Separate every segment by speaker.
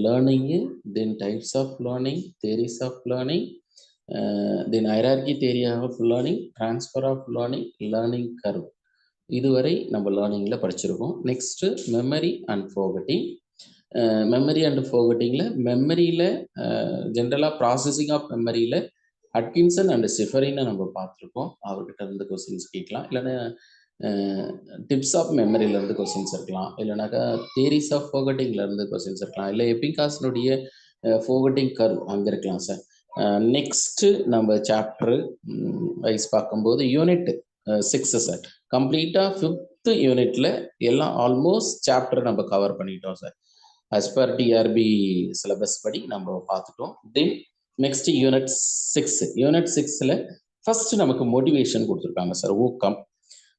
Speaker 1: learning, then types of learning, theories of learning, then hierarchy theory of learning, transfer of learning, learning curve. இதுவரை நம்ம லேர்னிங்கில் படிச்சிருக்கோம். Next memory and forgetting. Memory and ஃபோகட்டிங்கில் மெமரியில் ஜென்ரலாக processing of மெமரியில் Atkinson and சிஃபரின்னு நம்ம பார்த்துருக்கோம். அவர்கிட்ட இருந்து கொஸ்டின்ஸ் கேட்கலாம். இல்லைன்னா டிப்ஸ் ஆஃப் மெமரியிலேருந்து கொஸ்டின்ஸ் இருக்கலாம். இல்லைனாக்கா தியரிஸ் ஆஃப் ஃபோகட்டிங்லேருந்து கொஸ்டின்ஸ் இருக்கலாம். இல்லை எபிகாஸ்னுடைய ஃபோகட்டிங் கர்வ் அங்கே இருக்கலாம் சார். நெக்ஸ்ட்டு நம்ம சாப்டரு வைஸ் பார்க்கும்போது யூனிட் 6 சார். கம்ப்ளீட்டாக 5th யூனிட்ல எல்லாம் ஆல்மோஸ்ட் சாப்டர் நம்ம கவர் பண்ணிட்டோம் sir. as per TRB syllabus படி நம்ம பார்த்துட்டோம். Then next unit 6. யூனிட் 6ல ஃபர்ஸ்ட் நமக்கு மோட்டிவேஷன் கொடுத்துருக்காங்க சார், ஊக்கம்.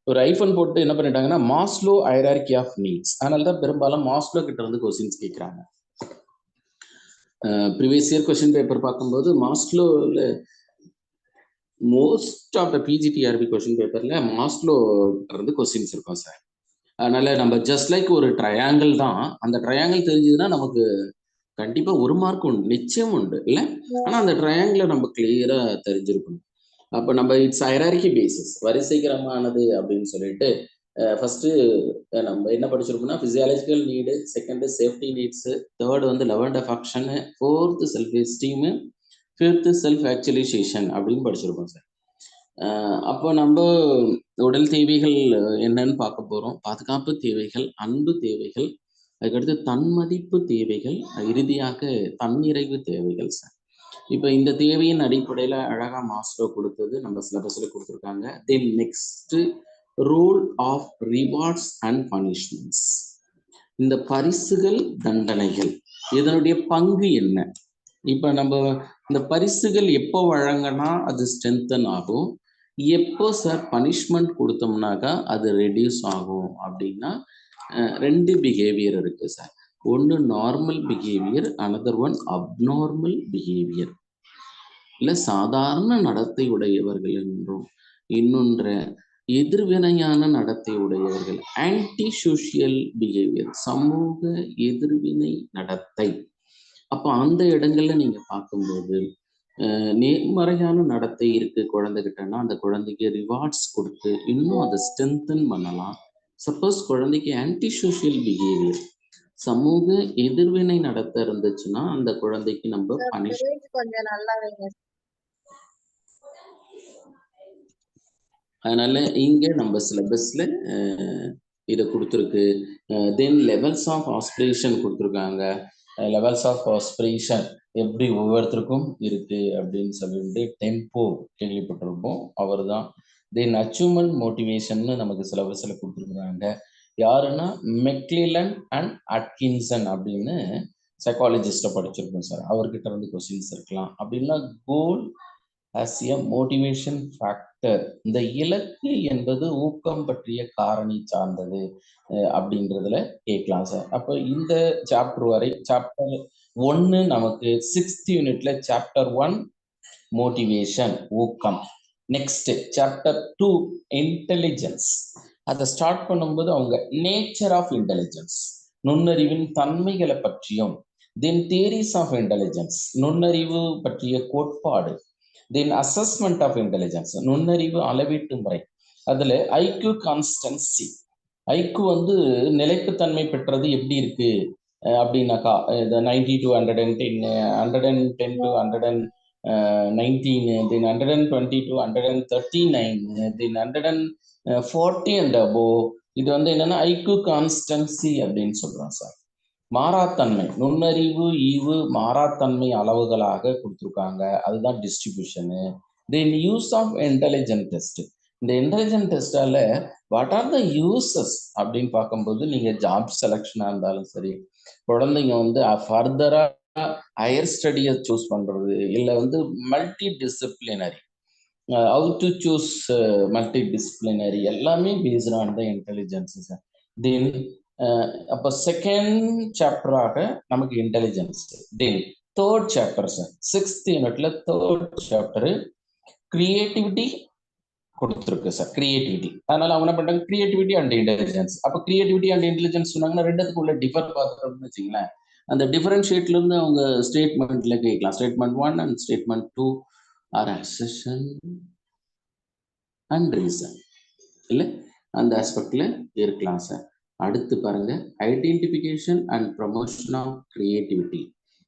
Speaker 1: ஒரு ஐஃபோன் போட்டு என்ன பண்ணிட்டாங்கன்னா மாஸ்லோ ஹைரார்கி ஆஃப் நீட்ஸ். அதனால தான் பெரும்பாலும் மாஸ்லோ கிட்ட இருந்து கொஸ்டின்ஸ் கேட்குறாங்க. ப்ரீவியஸ் இயர் கொஸ்டின் பேப்பர் பார்க்கும்போது மாஸ்லோவில் most of the PG TRB question பேப்பர்ல மாஸ்லோ இருந்து கொஸ்டின்ஸ் இருக்கும் சார். அதனால நம்ம ஜஸ்ட் லைக் ஒரு ட்ரையாங்கிள் தான். அந்த ட்ரையாங்கிள் தெரிஞ்சதுன்னா நமக்கு கண்டிப்பா 1 மார்க் உண்டு, நிச்சயம் உண்டு இல்லை. ஆனா அந்த ட்ரையாங்கிளை நம்ம கிளியரா தெரிஞ்சிருக்கணும். அப்போ நம்ம இட்ஸ் ஹைரார்கி பேசிஸ், வரிசைகரமானது அப்படின்னு சொல்லிட்டு ஃபர்ஸ்ட் நம்ம என்ன படிச்சிருக்கோம்னா physiological need, second safety needs, third வந்து level of action, fourth self esteem, fifth self actualization அப்படின்னு படிச்சிருக்கோம் சார். அப்போ நம்ம உடல் தேவைகள் என்னன்னு பார்க்க போறோம். பாதுகாப்பு தேவைகள், அன்பு தேவைகள், அதுக்கடுத்து தன்மதிப்பு தேவைகள், இறுதியாக தன்னிறைவு தேவைகள் சார். இப்போ இந்த தேவையின் அடிப்படையில் அழகா மாஸ்லோ கொடுத்தது நம்ம சிலபஸ்ல கொடுத்துருக்காங்க. Then next rule of rewards and punishments. இந்த பரிசுகள் தண்டனைகள் இதனுடைய பங்கு என்ன? இப்போ நம்ம இந்த பரிசுகள் எப்போ வழங்கினா அது ஸ்ட்ரென்தன் ஆகும், எப்போ சார் பனிஷ்மெண்ட் கொடுத்தோம்னாக்கா அது ரெடியூஸ் ஆகும் அப்படின்னா 2 பிஹேவியர் இருக்கு சார். ஒன்று normal behaviour, another one abnormal behaviour. இல்லை சாதாரண நடத்தை உடையவர்கள் என்றும், இன்னொன்று எதிர்வினையான நடத்தை உடையவர்கள், ஆன்டி சோஷியல் பிஹேவியர், சமூக எதிர்வினை நடத்தை. அப்போ அந்த இடங்கள்ல நீங்க பார்க்கும்போது நேர்மறையான நடத்தை இருக்கு குழந்தைகிட்டனா அந்த குழந்தைக்கு ரிவார்ட்ஸ் கொடுத்து இன்னும் அதை ஸ்ட்ரென்தன் பண்ணலாம். சப்போஸ் குழந்தைக்கு ஆன்டி சோஷியல் பிஹேவியர், சமூக எதிர்வினை நடத்த இருந்துச்சுன்னா அந்த குழந்தைக்கு நம்ம பனிஷ். அதனால இங்க நம்ம சிலபஸ்ல இதை கொடுத்துருக்கு. தென் லெவல்ஸ் ஆஃப் ஆஸ்பிரேஷன் கொடுத்துருக்காங்க. லெவல்ஸ் ஆஃப் ஆஸ்பிரேஷன் எப்படி ஒவ்வொருத்தருக்கும் இருக்கு அப்படின்னு சொல்லிட்டு டெம்போ கேள்விப்பட்டிருப்போம், அவர் தான். தென் அச்சீவ்மெண்ட் மோட்டிவேஷன் நமக்கு சிலபஸ்ல கொடுத்துருக்குறாங்க. யாருன்னா மெக்லிலன் அண்ட் அட்கின்சன் அப்படின்னு சைக்காலஜிஸ்ட படிச்சிருக்கோம் சார். அவர்கிட்ட இருந்து கொஸ்டின்ஸ் இருக்கலாம். அப்படின்னா கோல் as a motivation factor, இந்த இலக்கு என்பது ஊக்கம் பற்றிய காரணி சார்ந்தது அப்படின்றதுல கேட்கலாம் சார். அப்போ இந்த சாப்டர் வரை சாப்டர் 1 நமக்கு 6th யூனிட்ல சாப்டர் 1 மோட்டிவேஷன், ஊக்கம். Next chapter 2 intelligence. அதை ஸ்டார்ட் பண்ணும்போது அவங்க நேச்சர் ஆஃப் இன்டெலிஜென்ஸ், நுண்ணறிவின் தன்மைகளை பற்றியும், தென் தியரிஸ் ஆஃப் இன்டெலிஜென்ஸ், நுண்ணறிவு பற்றிய கோட்பாடு, தென் அசஸ்மெண்ட் ஆஃப் இன்டெலிஜென்ஸ், நுண்ணறிவு அளவீட்டு முறை. அதுல ஐக்யூ கான்ஸ்டன்சி, ஐக்யூ வந்து நிலைப்புத்தன்மை பெற்றது எப்படி இருக்கு அப்படின்னாக்கா 90 to 110, 110 to 119, then 120 to 139, then 140 and above. இது வந்து என்னன்னா ஐக்யூ கான்ஸ்டன்சி அப்படின்னு சொல்றோம் சார். மாறாத்தன்மை, நுண்ணறிவு ஈவு மாறாத்தன்மை அளவுகளாக கொடுத்துருக்காங்க, அதுதான் distribution. Then use of intelligent test. இந்த இன்டெலிஜென்ட் டெஸ்டால வாட் ஆர் த யூசஸ் அப்படின்னு பார்க்கும்போது நீங்க ஜாப் செலக்ஷனா இருந்தாலும் சரி, குழந்தைங்க வந்து ஃபர்தரா ஹையர் ஸ்டடியை சூஸ் பண்றது, இல்லை வந்து multi disciplinary, how to choose multi disciplinary, எல்லாமே based on the intelligence sir. Then அப்போ செகண்ட் சாப்டராக நமக்கு intelligence. Then third chapter sir, 6th யூனிட்ல தேர்ட் சாப்டர் கிரியேட்டிவிட்டி கொடுத்துருக்கு சார். கிரியேட்டிவிட்டி, அதனால அவங்க என்ன பண்றாங்க, கிரியேட்டிவிட்டி அண்ட் இன்டெலிஜென்ஸ். அப்போ கிரியேட்டிவிட்டி அண்ட் இன்டெலிஜென்ஸ் சொன்னாங்கன்னா ரெண்டுத்துக்கு உள்ள டிஃபர் பார்த்துட்டோம்னு வச்சுங்களேன். அந்த டிஃபரன்ஷியேட்ல இருந்து அவங்க ஸ்டேட்மெண்ட்ல கேட்கலாம். Statement 1 and statement 2 are assertion and reason இல்லை அந்த ஆஸ்பெக்ட்ல இருக்கலாம் சார். அடுத்து பாருங்க, identification and promotion of creativity.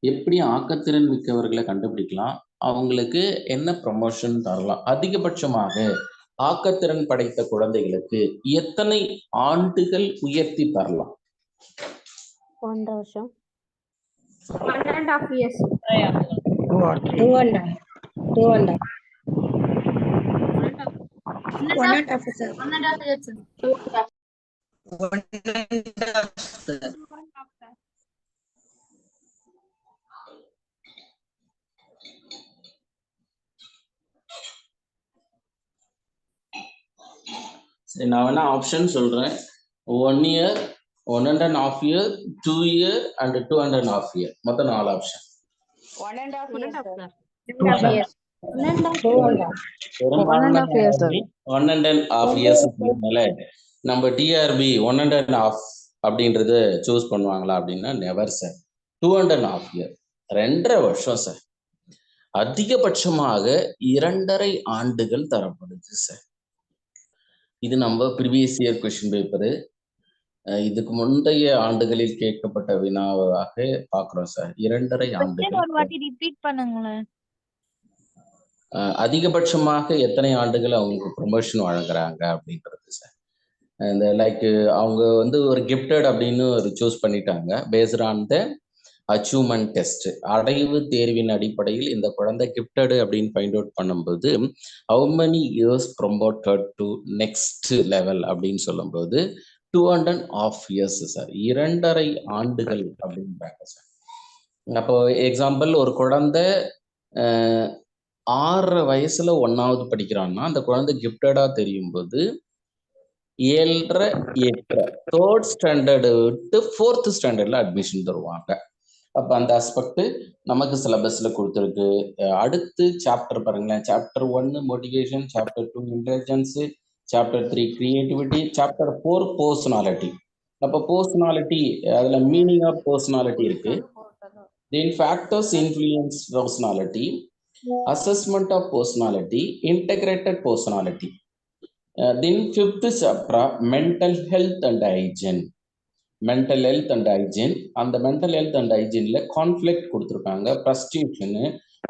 Speaker 1: எப்படி ஆக்கத்திறன் மிக்கவர்களை கண்டுபிடிக்கலாம், அவங்களுக்கு என்ன ப்ரமோஷன் தரலாம். அதிகபட்சமாக ஆக்கத்திறன் படைத்த குழந்தைகளுக்கு எத்தனை ஆண்டுகள் உயர்த்தி தரலாம்?
Speaker 2: 1.5 வருஷம்.
Speaker 3: 1.5 years.
Speaker 2: 2.5
Speaker 1: சரி, நான் வேணா ஆப்ஷன் சொல்றேன். 1 year, 1.5 year, 2 year and 2.5 year. மொத்தம் 4 ஆப்ஷன்.
Speaker 2: 1.5 years.
Speaker 3: 1.5 years.
Speaker 1: 1.5 years நம்ம டிஆர்பி 1.5 அப்படின்றது சூஸ் பண்ணுவாங்களா அப்படின்னா நெவர் சார். 2.5 year, 2.5 வருஷம் சார். அதிகபட்சமாக 2.5 ஆண்டுகள் தரப்படுது சார். இது நம்ம ப்ரீவியஸ் இயர் கொஸ்டின் பேப்பரு, இதுக்கு முந்தைய ஆண்டுகளில் கேட்கப்பட்ட வினாவாக பார்க்கிறோம் சார். 2.5 ஆண்டுகள்.
Speaker 3: ரிப்பீட் பண்ணுங்களேன்.
Speaker 1: அதிகபட்சமாக எத்தனை ஆண்டுகள் அவங்களுக்கு ப்ரொமோஷன் வழங்குறாங்க அப்படின்றது சார். இந்த லைக் அவங்க வந்து ஒரு கிஃப்டட் அப்படின்னு ஒரு சூஸ் பண்ணிட்டாங்க paste on the achievement test. அடைவு தேர்வின் அடிப்படையில் இந்த குழந்தை கிஃப்டடு அப்படின்னு ஃபைண்ட் அவுட் பண்ணும்போது how many years promoted to next level அப்படின்னு சொல்லும்போது 2.5 years சார். 2.5 ஆண்டுகள் அப்படின்றாங்க சார். அப்போ எக்ஸாம்பிள், ஒரு குழந்தை 6 வயசுல 1வது படிக்கிறான்னா அந்த குழந்தை கிஃப்டடா தெரியும் போது 7.5 8 3rd ஸ்டாண்டர்டு விட்டு 4th ஸ்டாண்டர்ட்ல அட்மிஷன் தருவாங்க. அப்ப அந்த ஆஸ்பெக்ட் நமக்கு சிலபஸ்ல கொடுத்துருக்கு. அடுத்து சாப்டர் பாருங்களேன். Chapter 1 motivation, chapter 2 intelligence, chapter 3 creativity, chapter 4 personality. அப்ப பர்சனாலிட்டி, அதுல மீனிங் ஆஃப் பர்சனாலிட்டி இருக்கு. Then factors influence personality, assessment of personality, integrated personality. Then 5th chapter mental health and hygiene. mental health and hygiene. அந்த mental health and hygieneல conflict கொடுத்திருக்காங்க, frustration,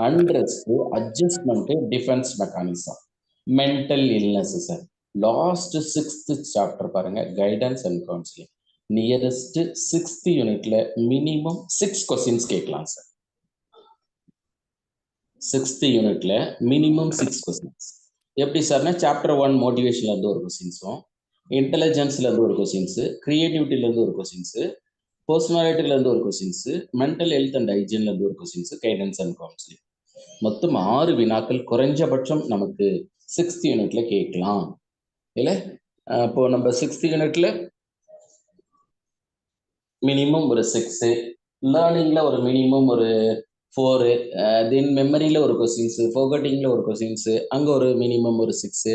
Speaker 1: unrest, adjustment, defense mechanism, mental illness சார். Last 6th chapter பாருங்க, guidance and counseling. Nearest 6th யூனிட்ல minimum 6 questions கேட்கலாம் sir. 6th யூனிட்ல minimum 6 questions. எப்படி சார்னா, சாப்டர் 1 மோட்டிவேஷன்ல இருந்து ஒரு கொஸ்டின்ஸும், இன்டெலிஜென்ஸ்ல இருந்து ஒரு கொஸ்டின்ஸ், கிரியேட்டிவிட்டில இருந்து ஒரு கொஸ்டின்ஸ், பர்சனாலிட்டில இருந்து ஒரு கொஸ்டின்ஸ், மென்டல் ஹெல்த் அண்ட் ஹைஜீன்ல இருந்து ஒரு கொஸ்டின்ஸ், கைடன்ஸ் அண்ட் கவுன்சிலிங். மொத்தம் 6 வினாக்கள் குறைஞ்சபட்சம் நமக்கு 6th யூனிட்ல கேட்கலாம் இல்ல. இப்போ நம்ம 6th யூனிட்ல மினிமம் ஒரு 6, லேர்னிங்ல ஒரு மினிமம் ஒரு 4, தென் மெமரியில ஒரு கொஸ்டின்ஸ், ஃபோர்கட்டிங்ல ஒரு கொஸ்டின்ஸ், அங்க ஒரு மினிமம் ஒரு 6.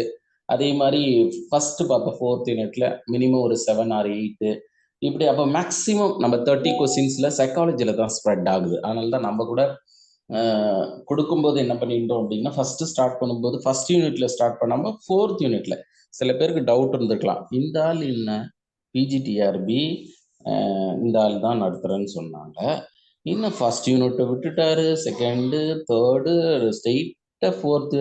Speaker 1: அதே மாதிரி ஃபர்ஸ்ட் பார்த்த 4th யூனிட்ல மினிமம் ஒரு 7 or 8. இப்படி அப்போ மேக்சிமம் நம்ம 30 கொஸ்டின்ஸ்ல சைக்காலஜில தான் ஸ்ப்ரெட் ஆகுது. அதனால தான் நம்ம கூட கொடுக்கும்போது என்ன பண்ணிட்டோம் அப்படின்னா, ஃபர்ஸ்ட் ஸ்டார்ட் பண்ணும்போது ஃபர்ஸ்ட் யூனிட்ல ஸ்டார்ட் பண்ணாம 4th யூனிட்ல. சில பேருக்கு டவுட் இருந்திருக்கலாம், இந்த ஆள் என்ன பிஜிடிஆர்பி இந்த ஆள் தான் நடத்துறேன்னு சொன்னாங்க, இன்னும் ஃபர்ஸ்ட் யூனிட்டை விட்டுட்டாரு, செகண்டு, தேர்டு, ஸ்ட்ரெயிட்டா 4th,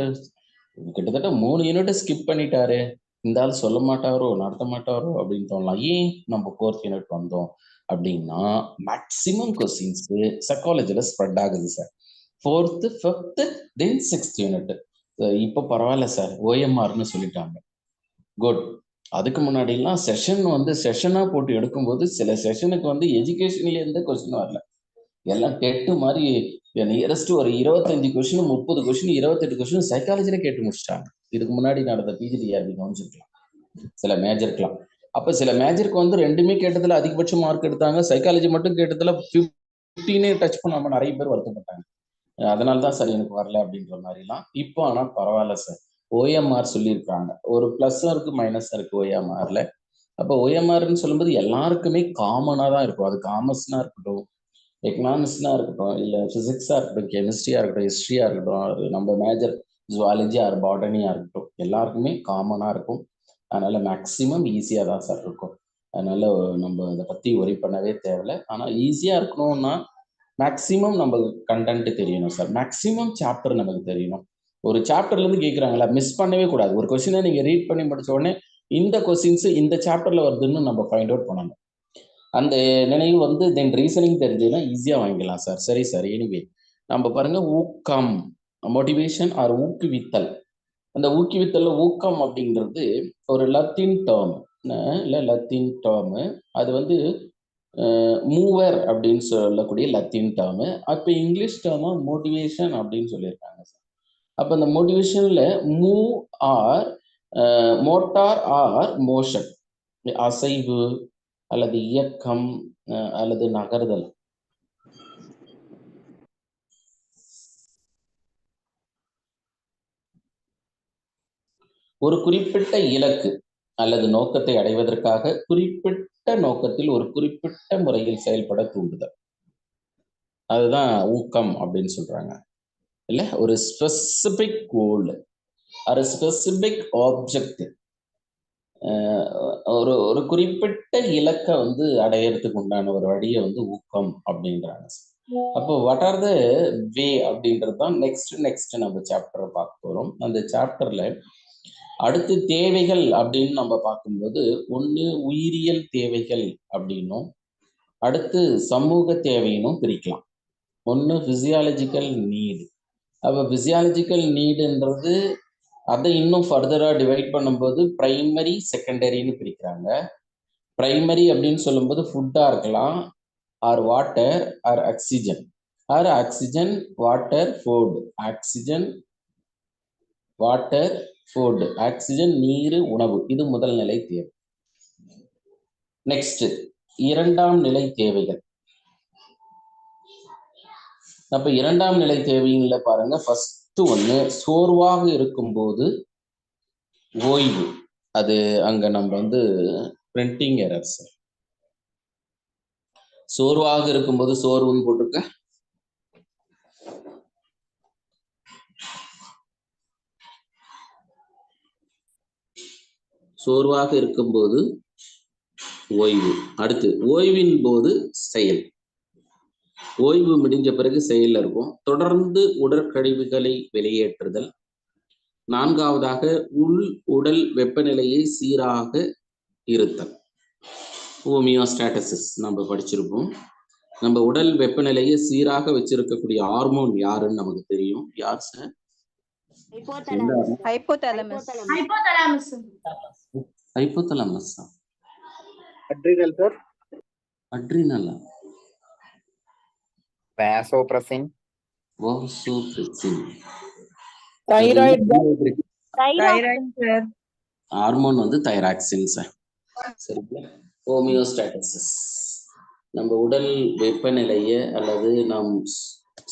Speaker 1: கிட்டத்தட்ட 3 யூனிட்டை ஸ்கிப் பண்ணிட்டாரு, இந்த ஆள் சொல்ல மாட்டாரோ நடத்த மாட்டாரோ அப்படின்னு தோணலாம். ஏன் நம்ம 4th யூனிட் வந்தோம் அப்படின்னா, மேக்சிமம் கொஸ்டின்ஸ் சைக்காலஜில ஸ்ப்ரெட் ஆகுது சார். 4th, 5th, தென் 6th யூனிட். இப்போ பரவாயில்ல சார், ஓஎம்ஆர்னு சொல்லிட்டாங்க. குட். அதுக்கு முன்னாடிலாம் செஷன் வந்து செஷனா போட்டு எடுக்கும்போது சில செஷனுக்கு வந்து எஜுகேஷன்ல இருந்தே கொஸ்டின் வரல, எல்லாம் டெட்டு மாதிரி நியரஸ்ட் ஒரு 25 கொஸ்டின், 30 கொஸ்டின், 28 கொஸ்டின் சைக்காலஜில கேட்டு முடிச்சிட்டாங்க. இதுக்கு முன்னாடி நடந்த பிஜிடிஆர்பி கவனிச்சிருக்கலாம் சில மேஜருக்குலாம். அப்ப சில மேஜருக்கு வந்து ரெண்டுமே கேட்டதுல அதிகபட்ச மார்க் எடுத்தாங்க, சைக்காலஜி மட்டும் கேட்டதுல 15 டச் பண்ணாம நிறைய பேர் வருத்தப்பட்டாங்க. அதனால தான் சார் எனக்கு வரல அப்படின்ற மாதிரிலாம். இப்போ ஆனா பரவாயில்ல சார், ஓஎம்ஆர் சொல்லியிருக்காங்க. ஒரு பிளஸ்ஸும் இருக்கு மைனஸும் இருக்கு ஓஎம்ஆர்ல. அப்போ ஓஎம்ஆர்னு சொல்லும்போது எல்லாருக்குமே காமனா தான் இருக்கும். அது காமர்ஸ்னா இருக்கட்டும், எக்கனாமிக்ஸ்னா இருக்கட்டும், இல்லை ஃபிசிக்ஸா இருக்கட்டும், கெமிஸ்ட்ரியா இருக்கட்டும், ஹிஸ்ட்ரியா இருக்கட்டும், நம்ம மேஜர் ஜுவாலஜி ஆர் பாட்டனியா இருக்கட்டும், எல்லாருக்குமே காமனா இருக்கும். அதனால மேக்சிமம் ஈஸியா தான் சார் இருக்கும். அதனால நம்ம இதை பத்தி ஒரி பண்ணவே தேவையில்ல. ஆனா ஈஸியா இருக்கணும்னா மேக்சிமம் நம்ம கண்டென்ட் தெரியணும் சார். மேக்சிமம் சாப்டர் நமக்கு தெரியணும். ஒரு சாப்டர்ல இருந்து கேட்குறாங்களா, மிஸ் பண்ணவே கூடாது. ஒரு கொஸ்டினை நீங்க ரீட் பண்ணி முடிச்ச உடனே இந்த கொஸ்டின்ஸ் இந்த சாப்டர்ல வருதுன்னு நம்ம ஃபைண்ட் அவுட் பண்ணணும். அந்த நினைவு வந்து தென் ரீசனிங் தெரிஞ்சதுன்னா ஈஸியாக வாங்கிக்கலாம் சார். சரி சார், எனிவே நம்ம பாருங்க, ஊக்கம், மோட்டிவேஷன் ஆர் ஊக்குவித்தல். அந்த ஊக்குவித்தல்ல ஊக்கம் அப்படிங்கிறது ஒரு லத்தீன் டேர்ம், இல்லை லத்தீன் டேர்மு. அது வந்து மூவர் அப்படின்னு சொல்லக்கூடிய லத்தீன் டேர்மு. அப்போ இங்கிலீஷ் டேர்மா மோட்டிவேஷன் அப்படின்னு சொல்லியிருக்காங்க சார். அப்போ இந்த மோட்டிவேஷன்ல move or motor or motion, அசைவு அல்லது இயக்கம் அல்லது நகர்தல். ஒரு குறிப்பிட்ட இலக்கு அல்லது நோக்கத்தை அடைவதற்காக குறிப்பிட்ட நோக்கத்தில் ஒரு குறிப்பிட்ட முறையில் செயல்பட தூண்டுதல். அதுதான் ஊக்கம் அப்படின்னு சொல்றாங்க. இல்ல, ஒரு ஸ்பெசிபிக் கோல், ஒரு ஸ்பெசிபிக் ஆப்ஜெக்ட், ஒரு ஒரு குறிப்பிட்ட இலக்கை வந்து அடையறதுக்கு உண்டான ஒரு வழியை வந்து ஊக்கம் அப்படின்றாங்க. அப்போ வாட் ஆர் த வே அப்படின்றது தான் நெக்ஸ்ட் நம்ம சாப்டரை பார்க்க போறோம். அந்த சாப்டர்ல அடுத்து தேவைகள் அப்படின்னு நம்ம பார்க்கும்போது, ஒன்று உயிரியல் தேவைகள் அப்படின்னும், அடுத்து சமூக தேவையினும் பிரிக்கலாம். ஒன்று பிசியாலஜிக்கல் நீடு. அப்போ பிசியாலஜிக்கல் நீடுன்றது அதை இன்னும் ஃபர்தரா டிவைட் பண்ணும்போது பிரைமரி செகண்டரின்னு பிரிக்கிறாங்க. பிரைமரி அப்படின்னு சொல்லும்போது ஃபுட்டா இருக்கலாம், or water or oxygen, or oxygen water food, oxygen water food, ஆக்சிஜன் நீர் உணவு. இது முதல் நிலை தேவை. நெக்ஸ்ட் இரண்டாம் நிலை தேவைகள். அப்ப இரண்டாம் நிலை தேவையில பாருங்க, ஃபர்ஸ்ட் ஒன்று சோர்வாக இருக்கும்போது ஓய்வு. அது அங்க நம்ம வந்து பிரிண்டிங் எரர்ஸ். சோர்வாக இருக்கும்போது சோர்வுன்னு போட்டிருக்க, சோர்வாக இருக்கும்போது ஓய்வு. அடுத்து ஓய்வின் போது செயல். ஓய்வு முடிஞ்ச பிறகு செயல் இருக்கும். தொடர்ந்து உடற்கழிவுகளை வெளியேற்றுதல். நான்காவதாக உடல் வெப்பநிலையை சீராக இருத்தல், ஹோமியோஸ்டாசிஸ் நம்ம படிச்சிருப்போம். நம்ம உடல் வெப்பநிலையை சீராக வச்சிருக்கக்கூடிய ஹார்மோன் யாருன்னு நமக்கு தெரியும். யார் sir? Hypothalamus.
Speaker 4: Adrenal sir.
Speaker 1: Adrenal.
Speaker 4: Vasopressin.
Speaker 1: Vasopressin.
Speaker 4: Thyroid.
Speaker 1: Hormone வந்து தைராக்சின் சார். சரிங்களா? ஹோமியோஸ்டாசிஸ் நம்ம உடல் வெப்பநிலையை அல்லது நம்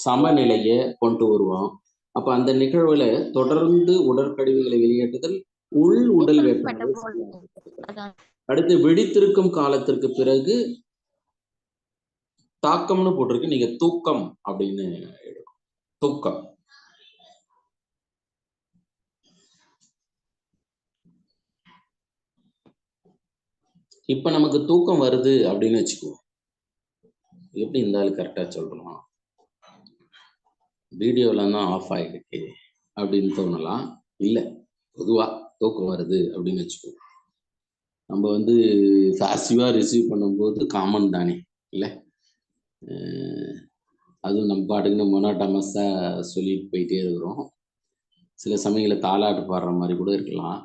Speaker 1: சமநிலையை கொண்டு வருவோம். அப்ப அந்த நிகழ்வுல தொடர்ந்து உடற்கழிவுகளை வெளியேற்றுதல், உடல் வெப்பநிலை. அடுத்து விழித்திருக்கும் காலத்திற்கு பிறகு தாக்கம்னு போட்டிருக்கு, நீங்க தூக்கம் அப்படின்னு எடுக்கும். தூக்கம். இப்ப நமக்கு தூக்கம் வருது அப்படின்னு வச்சுக்குவோம். எப்படி இருந்தாலும் கரெக்டா சொல்றோம், வீடியோல தான் ஆஃப் ஆயிருக்கு அப்படின்னு தோணலாம். இல்லை, பொதுவா தூக்கம் வருது அப்படின்னு வச்சுக்குவோம். நம்ம வந்து பாசிவா ரிசீவ் பண்ணும்போது காமன் தானே, இல்லை? அதுவும் நம்ம பாட்டுக்குன்னு மொனோட்டமஸா சொல்லிட்டு போயிட்டே இருக்கிறோம். சில சமயங்களில் தாலாட்டு பாடுற மாதிரி கூட இருக்கலாம்,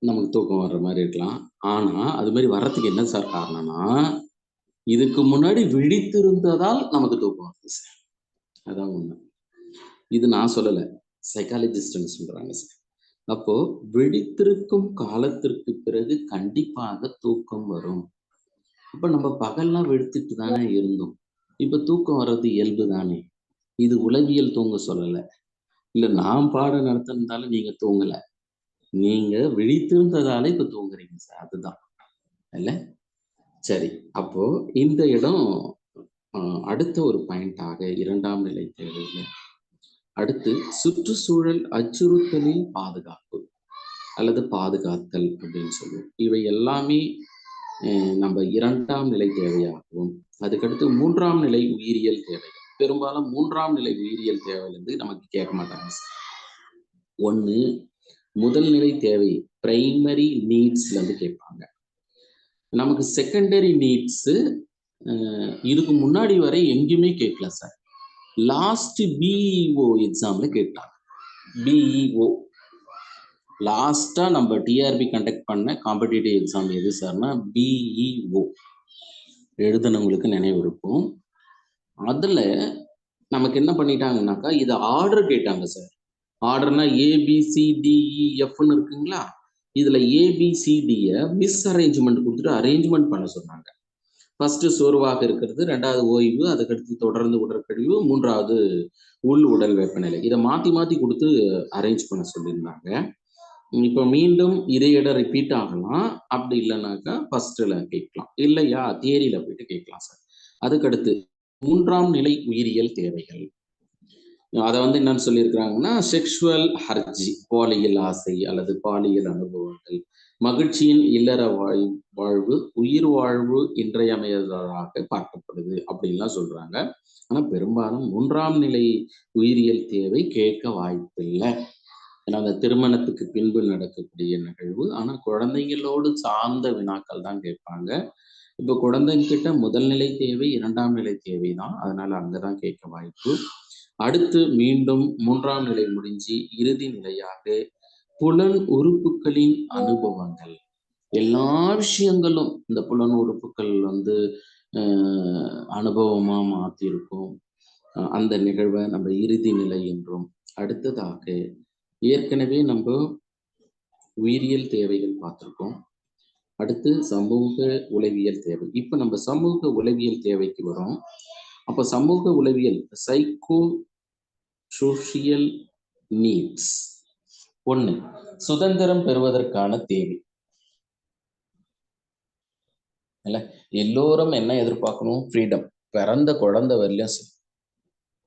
Speaker 1: நமக்கு தூக்கம் வர்ற மாதிரி இருக்கலாம். ஆனா அது மாதிரி வர்றதுக்கு என்ன சார் காரணம்னா, இதுக்கு முன்னாடி விழித்திருந்ததால் நமக்கு தூக்கம் வருது சார். அதான் ஒண்ணு. இது நான் சொல்லலை, சைக்காலஜிஸ்ட்னு சொல்றாங்க சார். அப்போ விழித்திருக்கும் காலத்திற்கு பிறகு கண்டிப்பாக தூக்கம் வரும். அப்ப நம்ம பகல்லாம் வெடுத்துட்டு தானே இருந்தோம், இப்ப தூக்கம் வர்றது இயல்பு தானே. இது உளவியல் தூங்க சொல்லலை, இல்ல நான் பாடம் நடத்திருந்தாலும் நீங்க தூங்கல, நீங்க விழித்திருந்ததால இப்ப தூங்குறீங்க சார். அதுதான் இல்ல. சரி, அப்போ இந்த இடம் அடுத்த ஒரு பாயிண்டாக 2ஆம் நிலை தேவையில்லை. அடுத்து சுற்றுச்சூழல் அச்சுறுத்தலில் பாதுகாப்பு அல்லது பாதுகாத்தல் அப்படின்னு சொல்லுவோம். இவை எல்லாமே நம்ம 2ஆம் நிலை தேவையாகவும், அதுக்கடுத்து 3ஆம் நிலை உயிரியல் தேவைகள். பெரும்பாலும் 3ஆம் நிலை உயிரியல் தேவையிலிருந்து நமக்கு கேட்க மாட்டாங்க. ஒன்று முதல் நிலை தேவை பிரைமரி நீட்ஸ்ல இருந்து கேட்பாங்க. நமக்கு செகண்டரி நீட்ஸ் இதுக்கு முன்னாடி வரை எங்கேயுமே கேட்கல சார். லாஸ்ட் பிஇஓ எக்ஸாம்ல கேட்டாங்க. பிஇஓ லாஸ்டா நம்ம டிஆர்பி கண்டக்ட் பண்ண காம்படிட்டிவ் எக்ஸாம் எது சார்னா பிஇஓ. எழுதுனவங்களுக்கு நினைவு இருக்கும். அதுல நமக்கு என்ன பண்ணிட்டாங்கன்னாக்கா இது ஆர்டர் கேட்டாங்க சார். ஆர்டர்னா ஏபிசிடிஇஎஃப்னு இருக்குங்களா, இதுல ஏபிசிடியை மிஸ் அரேஞ்ச்மெண்ட் கொடுத்துட்டு அரேஞ்ச்மெண்ட் பண்ண சொன்னாங்க. ஃபர்ஸ்ட் சோர்வாக இருக்கிறது, 2வது ஓய்வு, அதுக்கடுத்து தொடர்ந்து உடற்கழிவு, 3வது உள் உடல் வெப்பநிலை. இதை மாத்தி மாத்தி கொடுத்து அரேஞ்ச் பண்ண சொல்லியிருந்தாங்க. இப்போ மீண்டும் இதே இடம் ரிப்பீட் ஆகலாம். அப்படி இல்லைனாக்கா ஃபர்ஸ்ட்ல கேட்கலாம், இல்லையா தியரியில போயிட்டு கேட்கலாம் சார். அதுக்கடுத்து 3ஆம் நிலை உயிரியல் தேவைகள். அதை என்னன்னு சொல்லியிருக்கிறாங்கன்னா செக்ஷுவல் ஹர்ஜி, பாலியல் ஆசை அல்லது பாலியல் அனுபவங்கள், மகிழ்ச்சியின் இல்லற வாழ்வு, உயிர் வாழ்வு இன்றையமையாததாக பார்க்கப்படுது அப்படின்லாம் சொல்றாங்க. ஆனா பெரும்பாலும் 3ஆம் நிலை உயிரியல் தேவை கேட்க வாய்ப்பில்லை. ஏன்னா அந்த திருமணத்துக்கு பின்பு நடக்கக்கூடிய நிகழ்வு. ஆனா குழந்தைங்களோடு சார்ந்த வினாக்கள் தான் கேட்பாங்க. இப்போ குழந்தைங்கிட்ட முதல் நிலை தேவை 2ஆம் நிலை தேவை தான், அதனால அங்கதான் கேட்க வாய்ப்பு. அடுத்து மீண்டும் 3ஆம் நிலை முடிஞ்சு இறுதி நிலையாக புலன் உறுப்புகளின் அனுபவங்கள். எல்லா விஷயங்களும் இந்த புலன் உறுப்புகள் அனுபவமா மாத்திருக்கும். அந்த நிகழ்வை நம்ம இறுதி நிலை என்றும். அடுத்ததாக ஏற்கனவே நம்ம உயிரியல் தேவைகள் பார்த்திருக்கோம். அடுத்து சமூக உளவியல் தேவை. இப்ப நம்ம சமூக உளவியல் தேவைக்கு வரோம். அப்ப சமூக உளவியல் சைக்கோ சோஷியல் நீட்ஸ். 1 சுதந்திரம் பெறுவதற்கான தேவை. இல்ல எல்லோரும் என்ன எதிர்பார்க்கணும்? ஃப்ரீடம். பிறந்த குழந்தை வரலையும்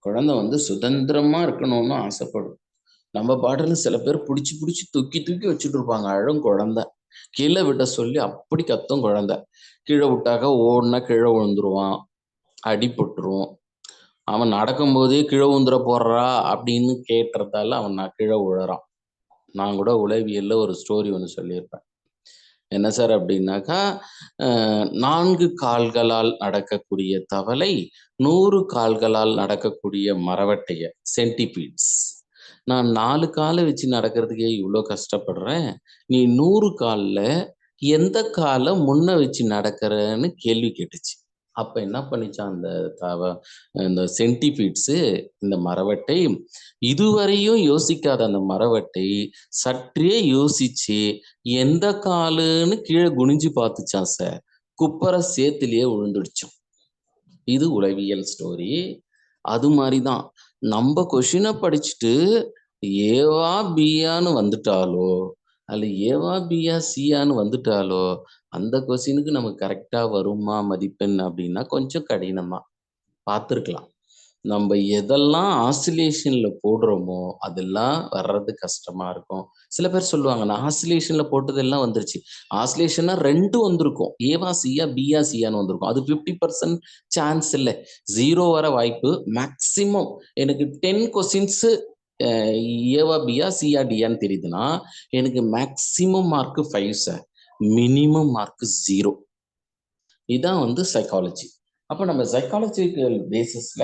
Speaker 1: குழந்தை சுதந்திரமா இருக்கணும்னு ஆசைப்படும். நம்ம பாட்டில் சில பேர் பிடிச்சி தூக்கி வச்சுட்டு இருப்பாங்க. அழும் குழந்தை, கீழே விட்ட சொல்லி அப்படி கத்தும் குழந்தை. கீழே விட்டாக்க ஓடுனா கீழே விழுந்துருவான், அடிபட்டுருவோம். அவன் நடக்கும்போதே கீழே விழுந்துட போடுறா அப்படின்னு கேட்டுறதால அவன் கீழே விழறான். நான் கூட உளவியல்ல ஒரு ஸ்டோரி ஒன்று சொல்லியிருப்பேன். என்ன சார் அப்படின்னாக்கா, 4 கால்களால் நடக்கக்கூடிய தவளை, 100 கால்களால் நடக்கக்கூடிய மரவட்டைய, சென்டிபீட்ஸ். நான் 4 காலை வச்சு நடக்கிறதுக்கே இவ்வளோ கஷ்டப்படுறேன், நீ 100 காலில் எந்த காலை முன்ன வச்சு நடக்கிறன்னு கேள்வி கேட்டுச்சு. அப்ப என்ன பண்ணிச்சான் இந்த சென்டிபீட்ஸு, இந்த மரவட்டை இதுவரையும் யோசிக்காத அந்த மரவட்டை சற்றே யோசிச்சு எந்த காலுன்னு கீழே குனிஞ்சு பார்த்துச்சான் சார். குப்பரை சேத்துலயே விழுந்துடுச்சோம். இது உளவியல் ஸ்டோரி. அது மாதிரிதான் நம்ம கொஷினை படிச்சுட்டு ஏவா பியான்னு வந்துட்டாலோ அல்ல ஏவா பியா சியான்னு வந்துட்டாலோ அந்த கொஸ்டினுக்கு நமக்கு கரெக்டா வருமா மதிப்பெண் அப்படின்னா கொஞ்சம் கடினமா பார்த்துருக்கலாம். நம்ம எதெல்லாம் ஆசிலேஷன்ல போடுறோமோ அதெல்லாம் வர்றது கஷ்டமா இருக்கும். சில பேர் சொல்லுவாங்க நான் ஆசிலேஷன்ல போட்டதெல்லாம் வந்துருச்சு. ஆசிலேஷன்னா 2 வந்திருக்கும், ஏவா சியா பியா சியான்னு வந்திருக்கும். அது 50% சான்ஸ் இல்லை, 0 வர வாய்ப்பு. மேக்சிமம் எனக்கு 10 கொஸ்டின்ஸ் ஏவா பியா சியா டியான்னு தெரியுதுன்னா எனக்கு maximum mark 5 sir, minimum mark 0. இதான் சைக்காலஜி. அப்ப நம்ம சைக்காலஜிக்கல் பேசிஸ்ல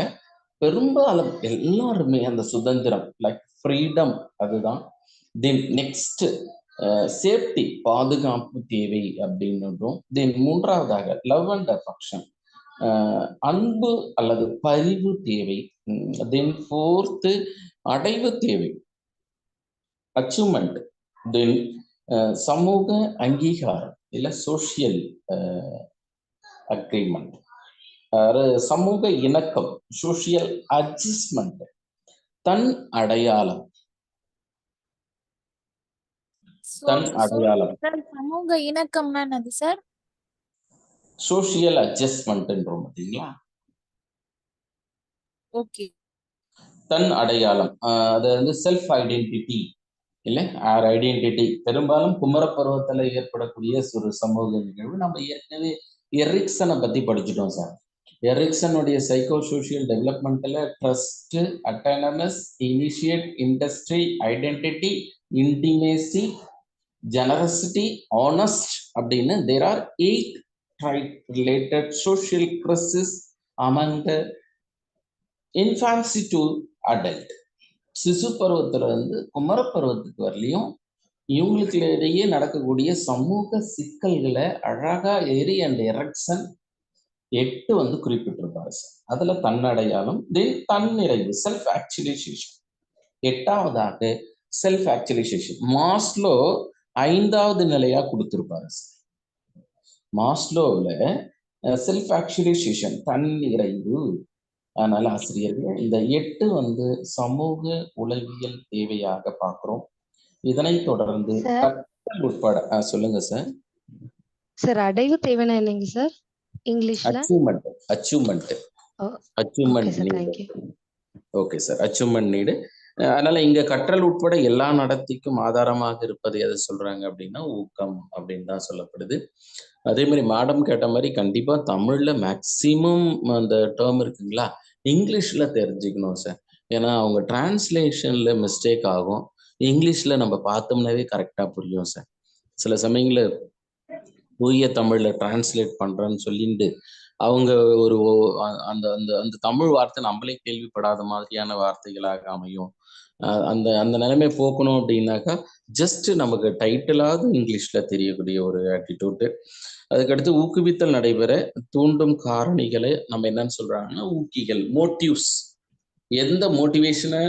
Speaker 1: பெரும்பாலும் எல்லாருமே அந்த சுதந்திரம், லைக் ஃப்ரீடம், அதுதான். தென் நெக்ஸ்ட் சேஃப்டி, பாதுகாப்பு தேவை அப்படின்னும். தென் 3வதாக லவ் அண்ட் அஃபெக்ஷன், அன்பு அல்லது பரிவு தேவை. தென் 4th அடைவு தேவை, அச்சீவ்மெண்ட். தென் சமூக அங்கீகாரம் இல்ல சோசியல் அக்ரிமெண்ட், சமூக இணக்கம், சோசியல் அட்ஜஸ்ட்மெண்ட், தன் அடையாளம். தன் அடையாளம்
Speaker 3: சமூக இணக்கம்னா என்னது சார்?
Speaker 1: சோசியல் அட்ஜஸ்ட்மெண்ட்ன்றோம் பார்த்தீங்களா,
Speaker 3: ஓகே.
Speaker 1: தன் அடையாளம் அது வந்து செல்ஃப் ஐடென்டிட்டி இல்லை ஆர் ஐடென்டிட்டி. பெரும்பாலும் குமர பருவத்துல ஏற்படக்கூடிய ஒரு சமூக நிகழ்வு. நம்ம ஏற்கனவே எரிக்சனை பத்தி படிச்சுட்டோம் சார். எரிக்சனுடைய சைக்கோ சோஷியல் டெவலப்மெண்ட்ல trust, autonomous, initiate, industry, identity, intimacy, generosity, honest அப்படின்னு there are 8 tribe related social crisis among the infancy to adult. சிசு பருவத்துல இருந்து குமர பருவத்துக்கு வரலையும் இவங்களுக்கு இடையே நடக்கக்கூடிய சமூக சிக்கல்களை அழகா எரி அண்ட் எரக்சன் 8 வந்து குறிப்பிட்டிருப்பாரு சார். அதுல தன்னடையாளம், தென் தன்னிறைவு, செல்ஃப் ஆக்சுவலைசேஷன். 8ஆவதாக செல்ஃப் ஆக்சுவலைசேஷன் மாஸ்லோ 5வது நிலையா கொடுத்திருப்பாரு சார். மாஸ்லோவில் செல்ஃப் ஆக்சுவலைசேஷன் தன்னிறைவு. அதனால ஆசிரியர்கள் இந்த 8 வந்து சமூக உளவியல் தேவையாக பார்க்கிறோம். இதனை தொடர்ந்து கற்றல் உட்பட சொல்லுங்க சார்.
Speaker 5: சார் அடைவு தேவைன்னா என்னங்க சார் இங்கிலீஷ்ல?
Speaker 1: Achievement need. Okay sir, achievement need. அதனால இங்க கற்றல் உட்பட எல்லா நடத்திக்கும் ஆதாரமாக இருப்பது எதை சொல்றாங்க அப்படின்னா ஊக்கம் அப்படின்னு தான் சொல்லப்படுது. அதே மாதிரி மேடம் கேட்ட மாதிரி கண்டிப்பா தமிழ்ல மேக்சிமம் அந்த டேர்ம் இருக்குங்களா இங்கிலீஷ்ல தெரிஞ்சுக்கணும் சார். ஏன்னா அவங்க டிரான்ஸ்லேஷன்ல மிஸ்டேக் ஆகும். இங்கிலீஷ்ல நம்ம பார்த்தோம்னாவே கரெக்டா புரியும் சார். சில சமயங்கள தூய தமிழ்ல டிரான்ஸ்லேட் பண்றேன்னு சொல்லிட்டு அவங்க ஒரு அந்த அந்த அந்த தமிழ் வார்த்தை நம்மளே கேள்விப்படாத மாதிரியான வார்த்தைகளாக அமையும். அந்த அந்த நிலைமை போக்கணும் அப்படின்னாக்கா ஜஸ்ட் நமக்கு டைட்டிலாவது இங்கிலீஷ்ல தெரியக்கூடிய ஒரு ஆட்டிடியூட். அதுக்கடுத்து ஊக்குவித்தல் நடைபெற தூண்டும் காரணிகளை நம்ம என்னன்னு சொல்றாங்கன்னா ஊக்கிகள், மோட்டிவ்ஸ். எந்த மோட்டிவேஷனை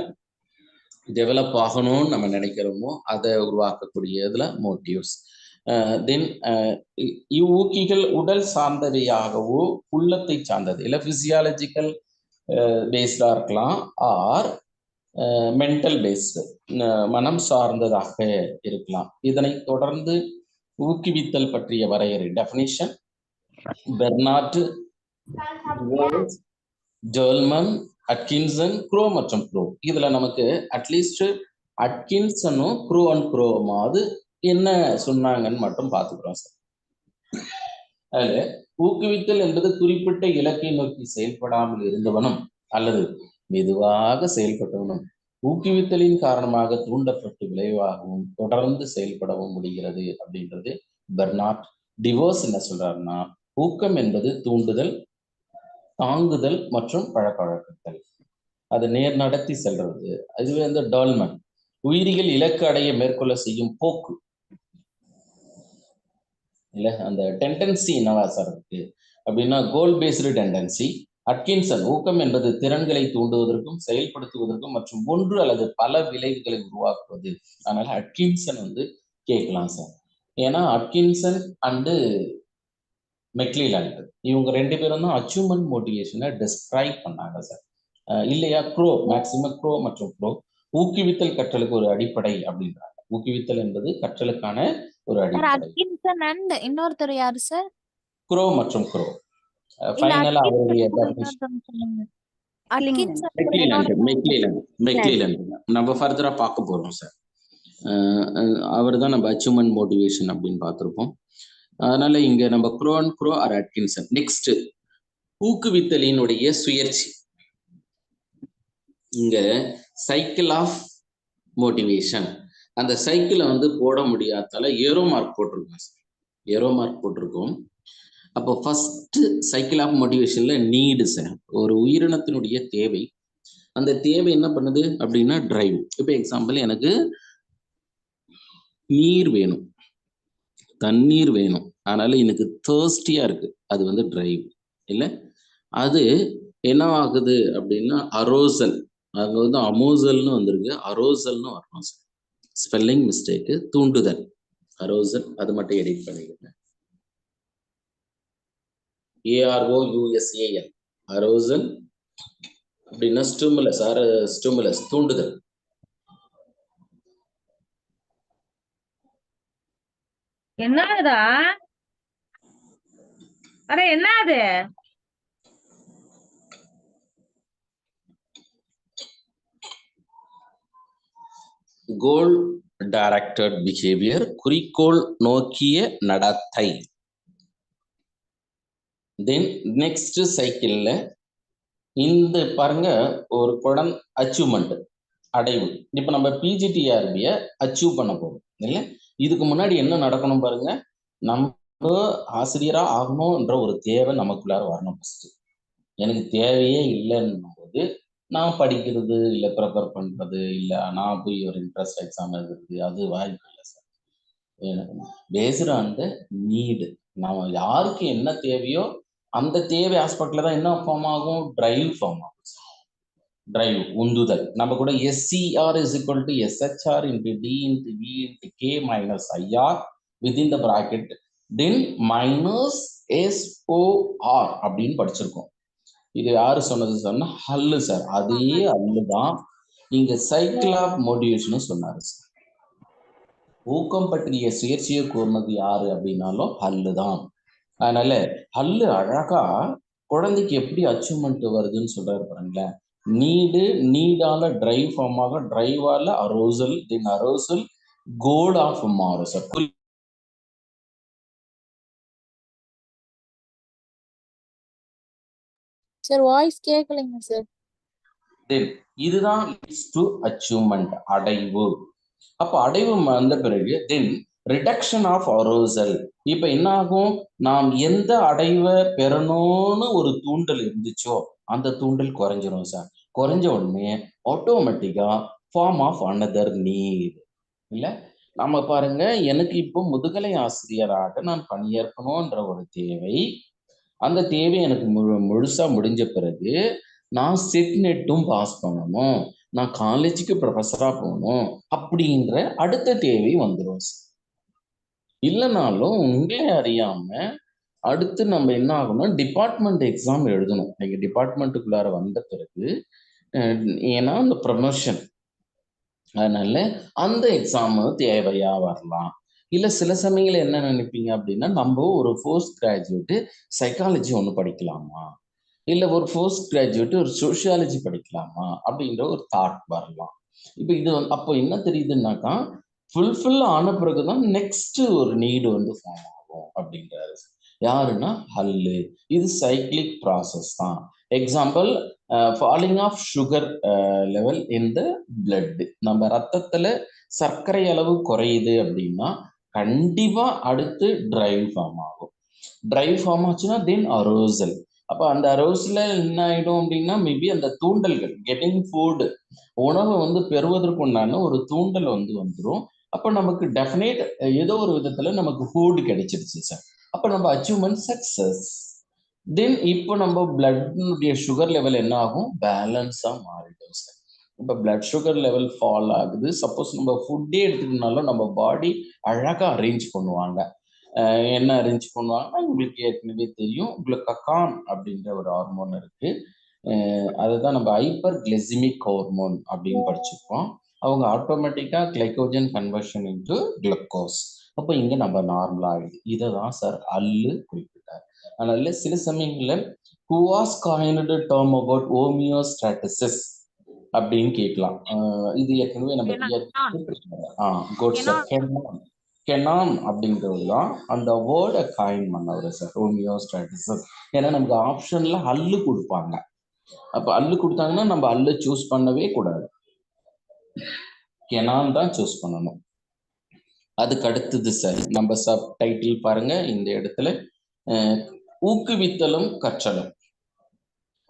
Speaker 1: டெவலப் ஆகணும்னு நம்ம நினைக்கிறோமோ அதை உருவாக்கக்கூடியதுல மோட்டிவ்ஸ். தென் இவ்வூக்கிகள் உடல் சார்ந்தவையாகவோ உள்ளத்தை சார்ந்தது இல்லை பிசியாலஜிக்கல் பேஸ்டா இருக்கலாம், ஆர் மென்டல் பேஸ்டு மனம் சார்ந்ததாக இருக்கலாம். இதனை தொடர்ந்து ஊக்குவித்தல் பற்றிய வரையறை definition Bernard, German, Atkinson, grow மற்றும் க்ரோ. இதுல நமக்கு அட்லீஸ்ட் அட்கின்சனும் க்ரோ அண்ட் க்ரோமாவது என்ன சொன்னாங்கன்னு மட்டும் பார்த்துக்கிறோம் சார். அதுல ஊக்குவித்தல் என்பது குறிப்பிட்ட இலக்கை நோக்கி செயல்படாமல் இருந்தவனும் அல்லது மெதுவாக செயல்பட்டவனும் ஊக்குவித்தலின் காரணமாக தூண்டப்பட்டு விளைவாகவும் தொடர்ந்து செயல்படவும் முடிகிறது அப்படின்றது பெர்னார்ட். டிவோர்ஸ் என்ன சொல்றாருன்னா ஊக்கம் என்பது தூண்டுதல், தாங்குதல் மற்றும் பழக்க வழக்கங்கள், அது நேர் நடத்தி செல்றது. அதுவே வந்து டால்மன் உயிரிகள் இலக்கு அடைய மேற்கொள்ள செய்யும் போக்கு இல்ல அந்த டெண்டன்சி என்னவா சார் இருக்கு அப்படின்னா கோல் பேஸ்டு டெண்டன்சி. அட்கின்சன் ஊக்கம் என்பது திறன்களை தூண்டுவதற்கும் செயல்படுத்துவதற்கும் மற்றும் ஒன்று அல்லது பல விளைவுகளை உருவாக்குவது. அதனால அட்கின்சன் வந்து கேட்கலாம் சார். ஏன்னா அட்கின்சன் அண்டு மெக்லிலாண்ட் இவங்க 2 பேரும் தான் அச்சீவ்மெண்ட் மோட்டிவேஷனை டிஸ்கிரைப் பண்ணாங்க சார். இல்லையா க்ரோ, மேக்சிமம் க்ரோ மற்றும் க்ரோ ஊக்குவித்தல் கற்றலுக்கு ஒரு அடிப்படை அப்படின்றாங்க. ஊக்குவித்தல் என்பது கற்றலுக்கான ஒரு அடிப்படை.
Speaker 3: இன்னொருத்தர் யாரு சார்?
Speaker 1: க்ரோ மற்றும் க்ரோ. ஃபைனலா அவருடைய மெக்லிலாண்ட் நம்ம ஃபர்தரா பார்க்க போறோம் சார். அவர் தான் நம்ம அச்சீவ்மெண்ட் மோட்டிவேஷன் அப்படின்னு பார்த்துருப்போம். அதனால இங்க நம்ம Crow and Crow or Atkinson. Next ஊக்குவித்தலினுடைய சுயற்சி. இங்க சைக்கிள் ஆஃப் மோட்டிவேஷன். அந்த சைக்கிளை வந்து போட முடியாதால ஏரோ மார்க் போட்டிருக்கோம் சார். ஏரோ மார்க் போட்டிருக்கோம். அப்போ ஃபர்ஸ்ட் சைக்கிள் ஆஃப் மோட்டிவேஷன்ல நீடு சார், ஒரு உயிரினத்தினுடைய தேவை. அந்த தேவை என்ன பண்ணுது அப்படின்னா டிரைவ். இப்போ எக்ஸாம்பிள் எனக்கு நீர் வேணும், தண்ணீர் வேணும், அதனால எனக்கு தேர்ஸ்டியா இருக்கு, அது வந்து டிரைவ் இல்லை. அது என்ன ஆகுது அப்படின்னா அரோசல். அங்க வந்து அமோசல்னு வந்திருக்கு, அரோசல்னு வரணும் சார். Spelling mistake. தூண்டுதல் அரோசல், அது மட்டும் எடிட் பண்ணிக்கிறேன். AROUSAL அரோசல் அப்படின்னா ஸ்டிமுலஸ், ஸ்டிமுலஸ் தூண்டுதல்.
Speaker 3: என்னடா அட என்னது
Speaker 1: கோல் டைரக்டட் பிஹேவியர், குறிக்கோள் நோக்கிய நடத்தை. தென் நெக்ஸ்ட் சைக்கிள்ல இந்த பாருங்க ஒரு குழந்தை அச்சீவ்மெண்ட் அடைவு. இப்ப நம்ம பிஜிடிஆர்பிய அச்சீவ் பண்ண போறோம் இல்ல, இதுக்கு முன்னாடி என்ன நடக்கணும் பாருங்க, நம்ம ஆசிரியரா ஆகணும்ன்ற ஒரு தேவை நமக்குள்ளார வரணும். ஃபர்ஸ்ட் எனக்கு தேவையே இல்லைன்னும் போது நான் படிக்கிறது இல்லை, ப்ரிப்பேர் பண்றது இல்லை, நான் போய் ஒரு இன்ட்ரெஸ்ட் எக்ஸாம் எழுதுறது அது வாய்ப்பு இல்லை சார். எனக்கு பேஸ்டு ஆன் த நீடு, நம்ம யாருக்கு என்ன தேவையோ அந்த தேவை ஆஸ்பெக்ட்ல தான் என்ன ஃபார்ம் ஆகும், டிரைவ் ஃபார்ம் ஆகும். டிரைவ் உந்துதல். நம்ம கூட SCR is equal to SHR into D into V into K minus IR within the bracket then minus SOR அப்படின்னு படிச்சிருக்கோம். இது யாரு சொன்னது சொன்னா ஹல்லு சார். அதே ஹல்லு தான் இங்க சைக்கிள் ஆஃப் மோட்டிவேஷன் சொன்னாரு சார். ஊக்கம் பற்றிய சுயற்சியை கூர்னது யாரு அப்படின்னாலும் ஹல்லு தான். அதனால ஹல்லு அழகா குழந்தைக்கு எப்படி அச்சீவ்மெண்ட் வருதுன்னு சொல்றாரு பாருங்களேன். நீடால டிரைவ் ஃபார்ம் ஆக, டிரைவால arousal, then arousal goal of மாறும் சார்.
Speaker 3: சார் வாய்ஸ் கேட்கலைங்க சார்.
Speaker 1: தென் இதுதான் லீட்ஸ் டு அச்சீவ்மெண்ட், அடைவு. அப்ப அடைவு வந்த பிறகு தென் ரிடக்ஷன் ஆஃப் அரோசல். இப்ப என்ன ஆகும், நாம் எந்த அடைவை பெறணும்னு ஒரு தூண்டல் இருந்துச்சோ அந்த தூண்டல் குறைஞ்சிரும் சார். குறைஞ்ச உடனே ஆட்டோமேட்டிக்கா ஃபார்ம் ஆஃப் அனதர் நீட் இல்ல. நம்ம பாருங்க, எனக்கு இப்போ முதுகலை ஆசிரியராக நான் பணியேற்கணும்ன்ற ஒரு தேவை, அந்த தேவை எனக்கு முழுசா முடிஞ்ச பிறகு நான் செட்நெட்டும் பாஸ் பண்ணணும், நான் காலேஜுக்கு ப்ரொஃபஸரா போகணும் அப்படின்ற அடுத்த தேவை வந்துடும். இல்லைனாலும் உங்களே அறியாம அடுத்து நம்ம என்ன ஆகணும், டிபார்ட்மெண்ட் எக்ஸாம் எழுதணும். நீங்க டிபார்ட்மெண்ட்டுக்குள்ளார வந்த பிறகு ஏன்னா அந்த ப்ரமோஷன், அதனால அந்த எக்ஸாம் தேவையா வரலாம். இல்ல சில சமயங்கள் என்ன நினைப்பீங்க அப்படின்னா, நம்ம ஒரு போஸ்ட் கிராஜுவேட் சைக்காலஜி ஒன்று படிக்கலாமா, இல்ல ஒரு போஸ்ட் கிராஜுவேட் ஒரு சோசியாலஜி படிக்கலாமா அப்படின்ற ஒரு தாட் வரலாம். இப்போ இது அப்போ என்ன தெரியுதுன்னாக்கா, ஃபுல்ஃபில் ஆன பிறகுதான் நெக்ஸ்ட் ஒரு நீடு வந்து ஃபார்ம் ஆகும் அப்படின்றாரு. யாருன்னா ஹல்லு. இது சைக்கிளிக் ப்ராசஸ் தான். Example, falling of sugar level in the blood. நம்ம ரத்தத்துல சர்க்கரை அளவு குறையுது அப்படின்னா கண்டிப்பா அடுத்து டிரைவ் ஃபார்ம் ஆகும். டிரைவ் ஃபார்ம் ஆச்சுன்னா தென் அரோசல். அப்ப அந்த அரோசல்ல என்ன ஆயிடும் அப்படின்னா, மேபி அந்த தூண்டல்கள் கெட்டிங் ஃபுட், உணவை வந்து பெறுவதற்கு உண்டான ஒரு தூண்டல் வந்து வந்துடும். அப்ப நமக்கு டெஃபினேட் ஏதோ ஒரு விதத்துல நமக்கு ஃபுட் கிடைச்சிருச்சு சார். அப்ப நம்ம அச்சீவ்மெண்ட் சக்சஸ். தென் இப்போ நம்ம பிளட்னுடைய சுகர் லெவல் என்ன ஆகும், பேலன்ஸா மாறிடும் சார். இப்போ பிளட் சுகர் லெவல் ஃபால் ஆகுது. சப்போஸ் நம்ம ஃபுட்டே எடுத்துக்கிட்டாலும் நம்ம பாடி அழகா அரேஞ்ச் பண்ணுவாங்க. என்ன அரேஞ்ச் பண்ணுவாங்கன்னா, உங்களுக்கு ஏற்கனவே தெரியும், குளுக்ககான் அப்படின்ற ஒரு ஹார்மோன் இருக்கு. அதுதான் நம்ம ஹைப்பர் கிளைசிமிக் ஹார்மோன் அப்படின்னு படிச்சிருக்கோம். அவங்க ஆட்டோமேட்டிக்கா கிளைகோஜன் கன்வர்ஷன் இன்டு குளுக்கோஸ். அப்போ இங்க நம்ம நார்மலா ஆகுது. இதை தான் சார் அல்லு குறிப்பிட்டார். அதனால சில சமயங்கள்ல who was coined the term about homeostasis அப்படின்னு கேட்கலாம். இது ஏற்கனவே நம்ம கெனான் அப்படிங்கிறது தான் அந்த வேர்டை காயின் பண்ணவர் சார், ஹோமியோஸ்டாட்டிசஸ். ஏன்னா நமக்கு ஆப்ஷன்ல அல்லு கொடுப்பாங்க. அப்ப அல்லு கொடுத்தாங்கன்னா நம்ம அல்லு சூஸ் பண்ணவே கூடாது, கெனான் தான் சூஸ் பண்ணணும். அதுக்கு அடுத்தது சார் நம்ம சப் டைட்டில் பாருங்க, இந்த இடத்துல ஊக்குவித்தலும் கற்றலும்,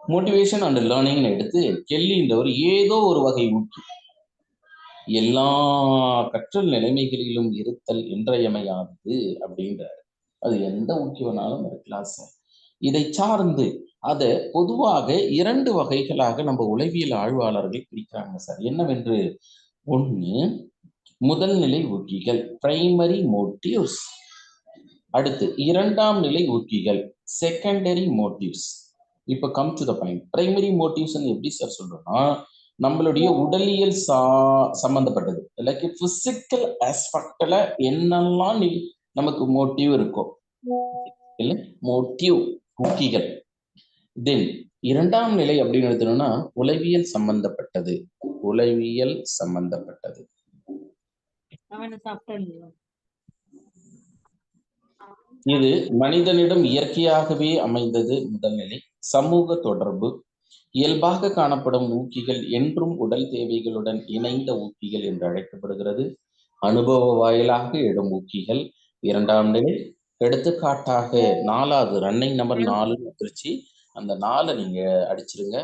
Speaker 1: மோட்டிவேஷன் அண்ட் லேர்னிங் எடுத்து கெல்லின்றவர் ஏதோ ஒரு வகை ஊக்கி எல்லா கற்றல் நிலைமைகளிலும் இருத்தல் இன்றியமையாதது அப்படின்றாரு. அது எந்த ஊக்கி வேணாலும் இருக்கலாம் சார். இதை சார்ந்து அதை பொதுவாக 2 வகைகளாக நம்ம உளவியல் ஆய்வாளர்கள் பிரிக்கிறாங்க சார். என்னவென்று, ஒன்று முதல் நிலை ஊக்கிகள், பிரைமரி மோட்டிவ்ஸ். அடுத்து 2ஆம் நிலை ஊக்கிகள், செகண்டரி மோட்டிவ்ஸ். இப்ப come to the point. Primary motives எப்படி சார் சொல்றோம்னா, நம்மளுடைய உடலியல் சம்பந்தப்பட்டது, லைக் பிசிக்கல் ஆஸ்பெக்ட்ல என்னெல்லாம் நமக்கு மோட்டிவ் இருக்கும் இல்ல, மோட்டிவ் ஊக்கிகள். தென் 2ஆம் நிலை அப்படின்னு எடுத்தோம்னா உளவியல் சம்பந்தப்பட்டது, உளவியல் சம்பந்தப்பட்டது. இது மனிதனிடம் இயற்கையாகவே அமைந்தது முதல் நிலை. சமூக தொடர்பு. இயல்பாக காணப்படும் ஊக்கிகள் என்றும் உடல் தேவைகளுடன் இணைந்த ஊக்கிகள் என்று அழைக்கப்படுகிறது. அனுபவ வாயிலாக எழும் ஊக்கிகள் இரண்டாம் நிலை. எடுத்துக்காட்டாக 4வது ரன்னிங் நம்பர் 4 வந்துருச்சு. அந்த 4 நீங்க அடிச்சிருங்க.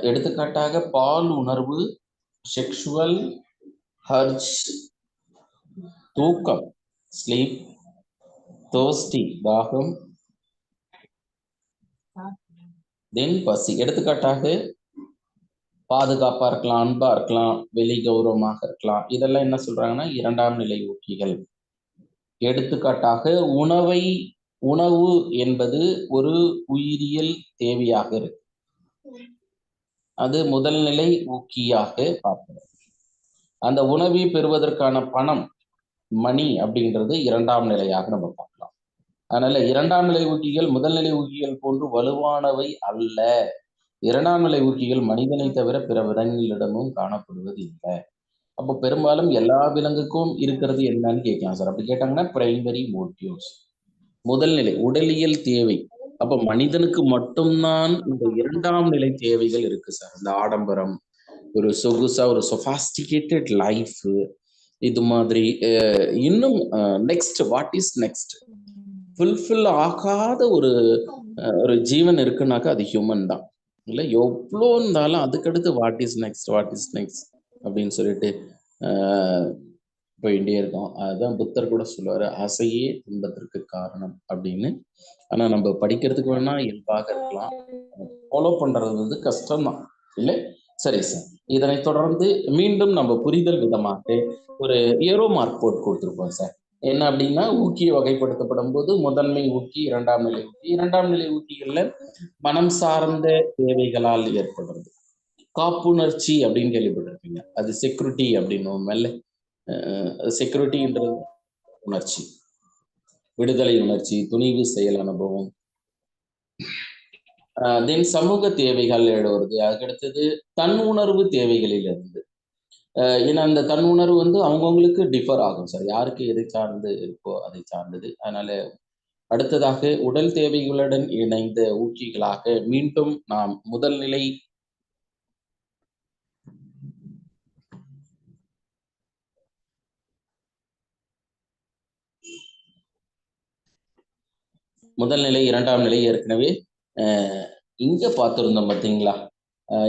Speaker 1: எடுத்துக்காட்டாக பால் உணர்வு, செக்ஷுவல் ஹர்ஜ், தூக்கம் ஸ்லீப், தோஸ்டி தாகம், தென் பசி. எடுத்துக்காட்டாக பாதுகாப்பா இருக்கலாம், அன்பா இருக்கலாம், வெளி கௌரவமாக இருக்கலாம். இதெல்லாம் என்ன சொல்றாங்கன்னா இரண்டாம் நிலை ஊக்கிகள். எடுத்துக்காட்டாக உணவு என்பது ஒரு உயிரியல் தேவையாக இருக்கு. அது முதல் நிலை ஊக்கியாக பார்க்கிறோம். அந்த உணவை பெறுவதற்கான பணம், மணி அப்படின்றது இரண்டாம் நிலையாக நம்ம பார்க்கலாம். அதனால இரண்டாம் நிலை ஊக்கிகள் முதல் நிலை ஊக்கிகள் போன்று வலுவானவை அல்ல. இரண்டாம் நிலை ஊக்கிகள் மனிதனை தவிர பிற விலங்குகளிடமும் காணப்படுவது இல்லை. அப்போ பெரும்பாலும் எல்லா விலங்குக்கும் இருக்கிறது என்னன்னு கேட்கலாம் சார். அப்படி கேட்டாங்கன்னா பிரைமரி மோட்டிவ்ஸ், முதல் நிலை உடலியல் தேவை. அப்ப மனிதனுக்கு மட்டும்தான் இந்த இரண்டாம் நிலை தேவைகள் இருக்கு சார். இந்த ஆடம்பரம், ஒரு சொகுசா, ஒரு சொஃபாஸ்டிகேட்டட் லைஃப், இது மாதிரி. இன்னும் next, what is next, fulfil ஆகாத ஒரு ஜீவன் இருக்குனாக்கா அது ஹியூமன் தான். இல்லை எவ்வளோ இருந்தாலும் அதுக்கடுத்து வாட் இஸ் நெக்ஸ்ட் அப்படின்னு சொல்லிட்டு போயிட்டே இருக்கோம். அதுதான் புத்தர் கூட சொல்லுவாரு, ஆசையே துன்பத்திற்கு காரணம் அப்படின்னு. ஆனா நம்ம படிக்கிறதுக்கு வேணா இயல்பாக இருக்கலாம், ஃபாலோ பண்றது கஷ்டம்தான் இல்லை. சரி சார், இதனை தொடர்ந்து மீண்டும் நம்ம புரிதல் விதமாக ஒரு ஏரோ மார்க் போட்டு கொடுத்துருப்போம் சார். என்ன அப்படின்னா, ஊக்கிய வகைப்படுத்தப்படும் போது முதன்மை ஊக்கி, இரண்டாம் நிலை ஊக்கி. இரண்டாம் நிலை ஊக்கிகள்ல மனம் சார்ந்த தேவைகளால் ஏற்படுறது. காப்புணர்ச்சி அப்படின்னு கேள்விப்பட்டிருப்பீங்க. அது செக்யூரிட்டி அப்படின்னு மேல செக்யூரிட்டின்றது உணர்ச்சி, விடுதலை உணர்ச்சி, துணிவு செயல் அனுபவம். தென் சமூக தேவைகள் வருது. அதுக்கடுத்தது தன் உணர்வு தேவைகளில் இருந்து. ஏன்னா அந்த தன் உணர்வு அவங்கவுங்களுக்கு டிஃபர் ஆகும் சார். யாருக்கு எதை சார்ந்து இருக்கோ அதை சார்ந்தது. அதனால அடுத்ததாக உடல் தேவைகளுடன் இணைந்த ஊக்கிகளாக மீண்டும் நாம் முதல் நிலை இரண்டாம் நிலை ஏற்கனவே இங்க பார்த்துருந்தோம் பார்த்தீங்களா.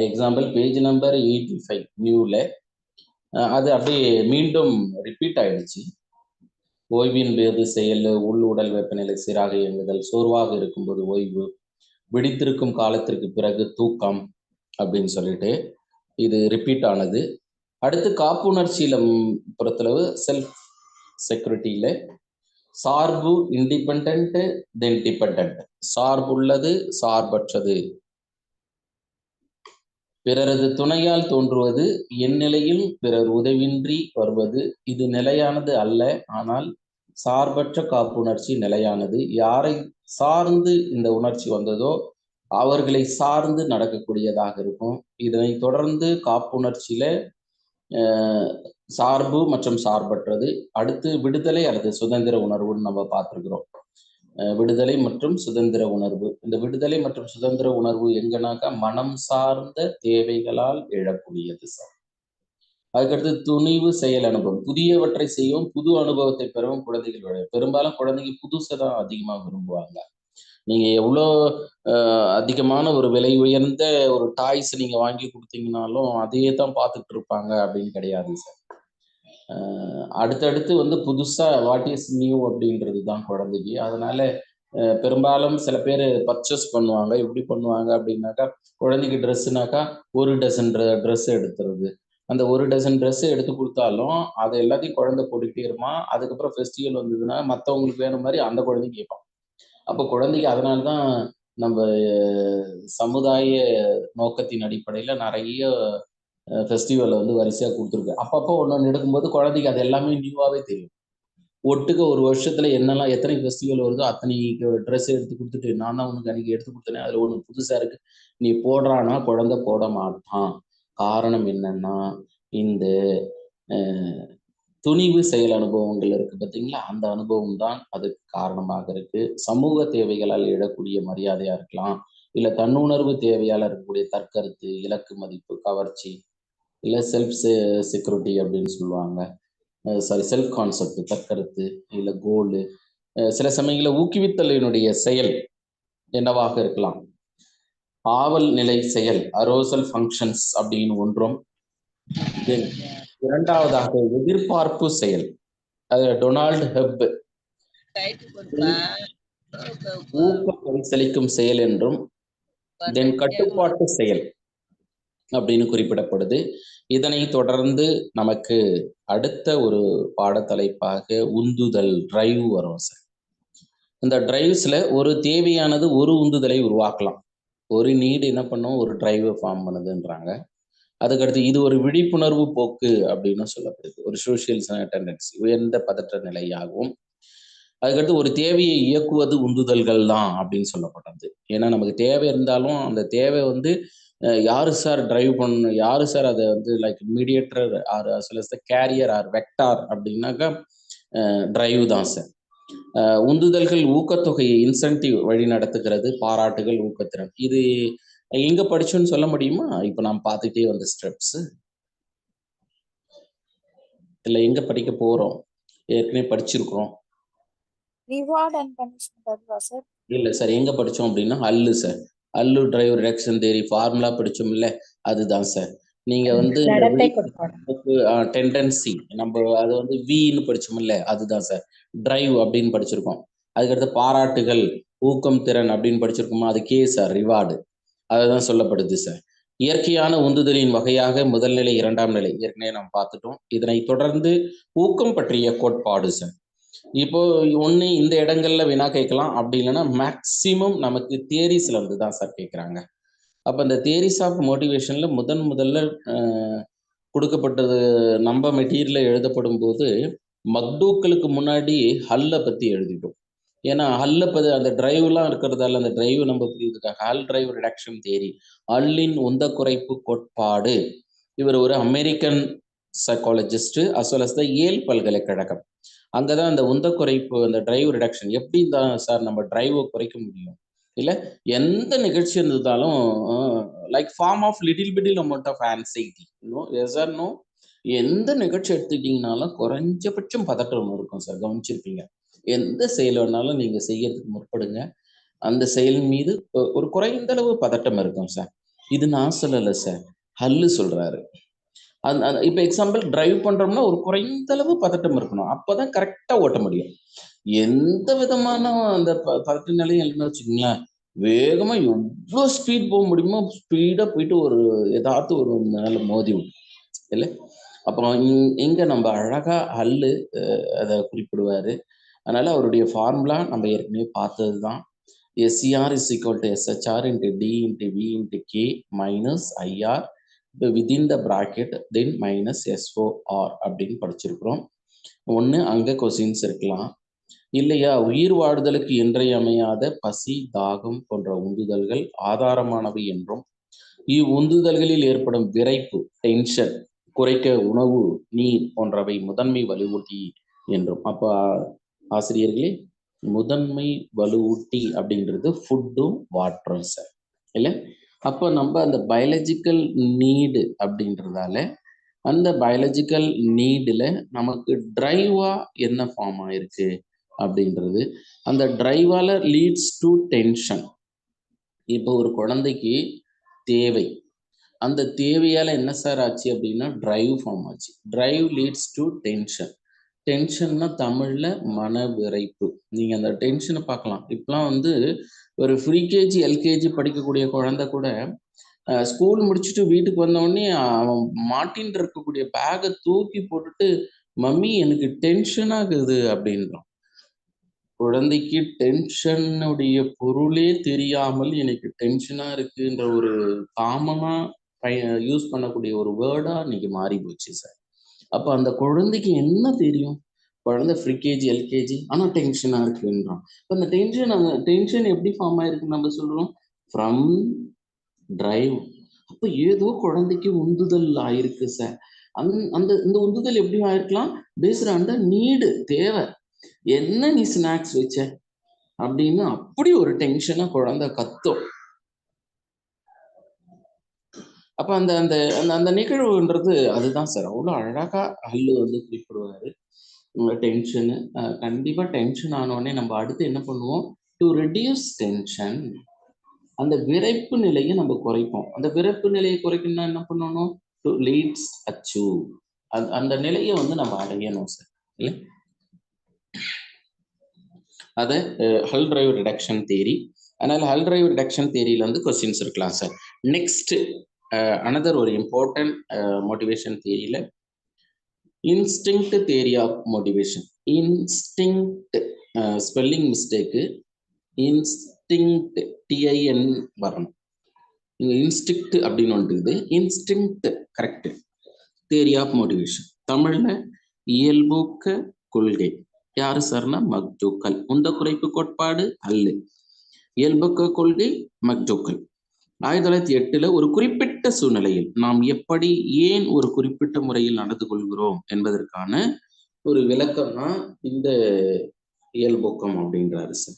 Speaker 1: எக்ஸாம்பிள் பேஜ் நம்பர் 85 நியூல அது அப்படியே மீண்டும் ரிப்பீட் ஆயிடுச்சு. ஓய்வின் போது செயல், உள் உடல் வெப்பநிலை சீராக இயங்குதல், சோர்வாக இருக்கும்போது ஓய்வு, விழித்திருக்கும் காலத்திற்கு பிறகு தூக்கம் அப்படின்னு சொல்லிட்டு இது ரிப்பீட் ஆனது. அடுத்து காப்புணர்ச்சியில பொறுத்தளவு செல்ஃப் செக்யூரிட்டியில சார்பு, இண்டிபெண்ட், தென் டிபெண்டன்ட். சார்புள்ளது, சார்பற்றது, பிறரது துணையால் தோன்றுவது, என் நிலையில் பிறர் உதவின்றி வருவது. இது நிலையானது அல்ல, ஆனால் சார்பற்ற காப்புணர்ச்சி நிலையானது. யாரை சார்ந்து இந்த உணர்ச்சி வந்ததோ அவர்களை சார்ந்து நடக்கக்கூடியதாக இருக்கும். இதனை தொடர்ந்து காப்புணர்ச்சியில சார்பு மற்றும் சார்பற்றது. அடுத்து விடுதலை அல்லது சுதந்திர உணர்வுன்னு நம்ம பார்த்துருக்கிறோம். விடுதலை மற்றும் சுதந்திர உணர்வு. இந்த விடுதலை மற்றும் சுதந்திர உணர்வு எங்கனாக்கா மனம் சார்ந்த தேவைகளால் எழக்கூடியது சார். அதுக்கடுத்து துணிவு செயல் அனுபவம். புதியவற்றை செய்யவும் புது அனுபவத்தை பெறவும் குழந்தைகள் பெரும்பாலும் குழந்தைங்க புதுசை தான் அதிகமா விரும்புவாங்க. நீங்க எவ்வளோ அதிகமான ஒரு விலை உயர்ந்த ஒரு டாய்ஸ் நீங்க வாங்கி கொடுத்தீங்கன்னாலும் அதையே தான் பார்த்துட்டு இருப்பாங்க அப்படின்னு கிடையாது சார். அடுத்தடுத்து புதுசா வாட் இஸ் நியூ அப்படின்றது தான் குழந்தைக்கு. அதனால பெரும்பாலும் சில பேர் பர்ச்சேஸ் பண்ணுவாங்க. எப்படி பண்ணுவாங்க அப்படின்னாக்கா, குழந்தைக்கு ட்ரெஸ்ஸுனாக்கா 1 டசன் ட்ரெஸ் எடுத்துறது. அந்த 1 டசன் ட்ரெஸ் எடுத்து கொடுத்தாலும் அதை எல்லாத்தையும் குழந்தை போட்டுக்கிட்டே இருப்பான். அதுக்கப்புறம் ஃபெஸ்டிவல் வந்ததுன்னா மற்றவங்களுக்கு வேணும் மாதிரி அந்த குழந்தைக்கு கேட்பான். அப்போ குழந்தைக்கு அதனால்தான் நம்ம சமுதாய நோக்கத்தின் அடிப்படையில நிறைய ஃபெஸ்டிவலை வரிசையா கொடுத்துருக்கு. அப்பப்போ ஒன்று எடுக்கும்போது குழந்தைக்கு அது எல்லாமே நியூவாகவே தெரியும். ஒட்டுக்க ஒரு வருஷத்துல என்னெல்லாம் எத்தனை ஃபெஸ்டிவல் வருதோ அத்தனை ட்ரெஸ் எடுத்து கொடுத்துட்டு, நான் தான் உனக்கு அன்னைக்கு எடுத்து கொடுத்தேனே, அதுல ஒன்று புதுசா இருக்கு, நீ போடுறான்னா குழந்தை போட மாட்டான். காரணம் என்னன்னா, இந்த துணிவு செயல் அனுபவங்கள் இருக்கு பார்த்தீங்களா, அந்த அனுபவம் தான் அதுக்கு காரணமாக இருக்கு. சமூக தேவைகளால் எழக்கூடிய மரியாதையா இருக்கலாம், இல்ல தன்னுணர்வு தேவையால இருக்கக்கூடிய தற்கருத்து, இலக்கு மதிப்பு, கவர்ச்சி, இல்ல செல்ஃப் செக்யூரிட்டி அப்படின்னு சொல்லுவாங்க. சாரி, செல்ஃப் கான்செப்ட், தற்கருத்து, இல்ல கோலு. சில சமயங்களில் ஊக்குவித்தலினுடைய செயல் என்னவாக இருக்கலாம்? ஆவல் நிலை செயல், அரோசல் ஃபங்க்ஷன்ஸ் அப்படின்னு ஒன்றும். Then இரண்டாவதாக எதிர்பார்ப்பு செயல், அது டொனால்ட் ஹெப் ஊக்க பரிசளிக்கும் செயல் என்றும், தென் கட்டுப்பாட்டு செயல் அப்படின்னு குறிப்பிடப்படுது. இதனை தொடர்ந்து நமக்கு அடுத்த ஒரு பாடத்தலைப்பாக உந்துதல், டிரைவ் வரும் சார். இந்த டிரைவ்ஸ்ல ஒரு தேவையானது ஒரு உந்துதலை உருவாக்கலாம். ஒரு நீடு என்ன பண்ணும், ஒரு டிரைவை ஃபார்ம் பண்ணுதுன்றாங்க. அதுக்கடுத்து இது ஒரு விழிப்புணர்வு போக்கு அப்படின்னு சொல்லப்படுது, ஒரு சோசியல் டெண்டன்சி, உயர்ந்த பதற்ற நிலையாகவும். அதுக்கடுத்து ஒரு தேவையை இயக்குவது உந்துதல்கள் தான் அப்படின்னு சொல்லப்பட்டது. ஏன்னா நமக்கு தேவை இருந்தாலும் அந்த தேவை வந்து யாரு சார் டிரைவ் பண்ணணும், யாரு சார் அதை வந்து like mediator or as carrier or vector அப்படின்னாக்கா டிரைவ் தான் சார். உந்துதல்கள் ஊக்கத்தொகையை இன்சென்டிவ் வழி நடத்துகிறது, பாராட்டுகள், ஊக்கத்திறன். இது எங்க படிச்சோன்னு சொல்ல முடியுமா? இப்ப நாம் பார்த்துட்டே வந்த ஸ்டெப்ஸ் இல்ல எங்க படிக்க போறோம், ஏற்கனவே படிச்சிருக்கிறோம்.
Speaker 3: ரிவார்ட் அண்ட் பனிஷ்மெண்ட் அதுவா சார்?
Speaker 1: இல்ல சார், எங்க படிச்சோம் அப்படின்னா அல்லு சார், அல்லு டிரைவ் ரிடக்ஷன் தேரி ஃபார்முலா படிச்சோம் இல்ல, அதுதான் சார். நீங்க வந்து
Speaker 2: நடத்தை கோட்பாடு.
Speaker 1: டெண்டன்சி நம்ம அது வந்து வின்னு படிச்சோம் இல்ல, அதுதான் சார் டிரைவ் அப்படின்னு படிச்சிருக்கோம். அதுக்கடுத்து பாராட்டுகள், ஊக்கம், திறன் அப்படின்னு படிச்சிருக்கோமா, அது கே சார், ரிவார்டு. அதுதான் சொல்லப்படுது சார். இயற்கையான உந்துதலின் வகையாக முதல் நிலை, இரண்டாம் நிலை ஏற்கனவே நாம் பார்த்துட்டோம். இதனை தொடர்ந்து ஊக்கம் பற்றிய கோட்பாடு சார். இப்போ ஒண்ணு இந்த இடங்கள்ல வினா கேட்கலாம், அப்படி இல்லைன்னா மேக்சிமம் நமக்கு தியரிஸ்ல இருந்து தான் சார் கேட்குறாங்க. அப்ப இந்த தியரிஸ் ஆஃப் மோட்டிவேஷன்ல முதல்ல கொடுக்கப்பட்டது நம்ம மெட்டீரியல்ல எழுதப்படும் போது மக்டூக்களுக்கு முன்னாடி ஹல்லை பத்தி எழுதிட்டோம். ஏன்னா ஹல்ல அந்த டிரைவ்லாம் இருக்கிறதால அந்த டிரைவ் நம்ம புரியுதுக்காக ஹல் டிரைவ் ரிடக்ஷன் தேரி, ஹல்லின் உந்த குறைப்பு கோட்பாடு. இவர் ஒரு American psychologist as well as the Yale பல்கலைக்கழகம். அங்கதான் அந்த உந்த குறைப்பு, அந்த டிரைவ் ரிடக்ஷன் எப்படி தான் சார் நம்ம டிரைவை குறைக்க முடியும், இல்ல எந்த நிகழ்ச்சி இருந்தாலும் like form of little bit amount of anxiety, no yes or no. எந்த நிகழ்ச்சி எடுத்துக்கிட்டீங்கனாலும் குறைஞ்சபட்சம் பதட்டம் இருக்கும் சார், கவனிச்சிருப்பீங்க. எந்த செயல் வேணாலும் நீங்க செய்யறதுக்கு முற்படுங்க, அந்த செயல் மீது ஒரு குறைந்த அளவு பதட்டம் இருக்கும் சார். இது நான் சொல்லல சார், ஹல்லு சொல்றாரு. இப்ப எக்ஸாம்பிள் டிரைவ் பண்றோம்னா ஒரு குறைந்த அளவு பதட்டம் இருக்கணும், அப்பதான் கரெக்டா ஓட்ட முடியும். எந்த விதமான அந்த பதட்ட நிலையும் இல்லைன்னு வச்சுக்கோங்களேன், வேகமா எவ்வளவு ஸ்பீட் போக முடியுமோ ஸ்பீடா போயிட்டு ஒரு ஏதாவது ஒரு மேல மோதி விடும் இல்ல. அப்புறம் இங்க நம்ம அழகா ஹல்லு அதை குறிப்பிடுவாரு. அதனால அவருடைய ஃபார்முலா நம்ம ஏற்கனவே பார்த்தது தான். SCR is equal to SHR into D into V into K minus IR within the bracket then minus SOR அப்படின்னு படிச்சிருக்கிறோம். ஒன்று அங்கே கொஸ்டின்ஸ் இருக்கலாம், இல்லையா உயிர் வாழ்தலுக்கு இன்றியமையாத பசி, தாகம் போன்ற உந்துதல்கள் ஆதாரமானவை என்றும், இவ்வுந்துதல்களில் ஏற்படும் விரைப்பு, டென்ஷன் குறைக்க உணவு, நீர் போன்றவை முதன்மை வலுவூட்டி என்றும். அப்ப ஆசிரியர்களே, முதன்மை வலுவூட்டி அப்படின்றது ஃபுட்டும் வாட்டரும் சார் இல்ல. அப்போ நம்ம அந்த பயாலஜிக்கல் நீடு அப்படின்றதால அந்த பயாலஜிக்கல் நீடில் நமக்கு டிரைவா என்ன ஃபார்ம் ஆயிருக்கு அப்படின்றது, அந்த டிரைவால லீட்ஸ் டு டென்ஷன். இப்போ ஒரு குழந்தைக்கு தேவை, அந்த தேவையால என்ன சார் ஆச்சு அப்படின்னா டிரைவ் ஃபார்ம் ஆச்சு. Drive leads to tension. டென்ஷன்னா தமிழ்ல மன விரைப்பு. நீங்க அந்த டென்ஷனை பார்க்கலாம். இப்பெல்லாம் வந்து ஒரு ப்ரீகேஜி எல்கேஜி படிக்கக்கூடிய குழந்தை கூட ஸ்கூல் முடிச்சுட்டு வீட்டுக்கு வந்தோடனே அவன் மாட்டின்னு இருக்கக்கூடிய பேகை தூக்கி போட்டுட்டு மம்மி எனக்கு டென்ஷன் ஆகுது அப்படின்றான். குழந்தைக்கு டென்ஷனுடைய பொருளே தெரியாமல் எனக்கு டென்ஷனா இருக்குன்ற ஒரு காமனா யூஸ் பண்ணக்கூடிய ஒரு வேர்டா இன்னைக்கு மாறி போச்சு சார். அப்ப அந்த குழந்தைக்கு என்ன தெரியும்? குழந்தை ப்ரீகேஜி எல்கேஜி ஆனா டென்ஷனா இருக்குன்றான். அந்த டென்ஷன் எப்படி ஃபார்ம் ஆயிருக்குன்னு நம்ம சொல்றோம், ஃப்ரம் டிரைவ். அப்ப ஏதோ குழந்தைக்கு உந்துதல் ஆயிருக்கு சார். அந்த இந்த உந்துதல் எப்படி ஆயிருக்கலாம்? பேஸ்ட் ஆன் த நீடு, தேவை. என்ன நீ ஸ்நாக்ஸ் வச்ச அப்படின்னு அப்படி ஒரு டென்ஷனா குழந்தை கத்தும். அப்ப அந்த அந்த அந்த அந்த நிகழ்வுன்றது அதுதான் சார். அவ்வளோ அழகா ஹல்லு வந்து குறிப்பிடுவாரு. டென்ஷனு கண்டிப்பா டென்ஷன் ஆனோடனே நம்ம அடுத்து என்ன பண்ணுவோம்? டு ரெடியூஸ் டென்ஷன், அந்த விரைப்பு நிலையை நம்ம குறைப்போம். அந்த விரைப்பு நிலையை குறைக்கணும்னா என்ன பண்ணணும்? டு லீட்ஸ் அச்சீவ், அந்த நிலையை வந்து நம்ம அடையணும் சார். இல்லை, அது ஹல் டிரைவ் ரிடக்ஷன் தியரி. அதனால ஹல் டிரைவ் ரிடக்ஷன் தியரியில வந்து கொஸ்டின்ஸ் இருக்கலாம் சார். நெக்ஸ்ட் அனதர் ஒரு இம்பார்ட்டன்ட் மோட்டிவேஷன் தியரியில instinct theory of motivation. Instinct spelling மிஸ்டேக்கு, இன்ஸ்டிங்க்ட் டிஐஎன் வரணும். இங்க இன்ஸ்டிங்க்ட் அப்படின்னு ஒன்று இருக்குது, instinct correct. Theory of motivation தமிழ்ல இயல்பூக்க கொள்கை. யாரு சார்னா மக்டூக்கல். உந்த குறைப்பு கோட்பாடு அல்லு. இயல்பூக்க கொள்கை மக்டூக்கல். 1908 ஒரு குறிப்பிட்ட சூழ்நிலையில் நாம் எப்படி ஏன் ஒரு குறிப்பிட்ட முறையில் நடந்து கொள்கிறோம் என்பதற்கான ஒரு விளக்கம் தான் இந்த இயல்பூக்கம் அப்படின்றாரு சார்.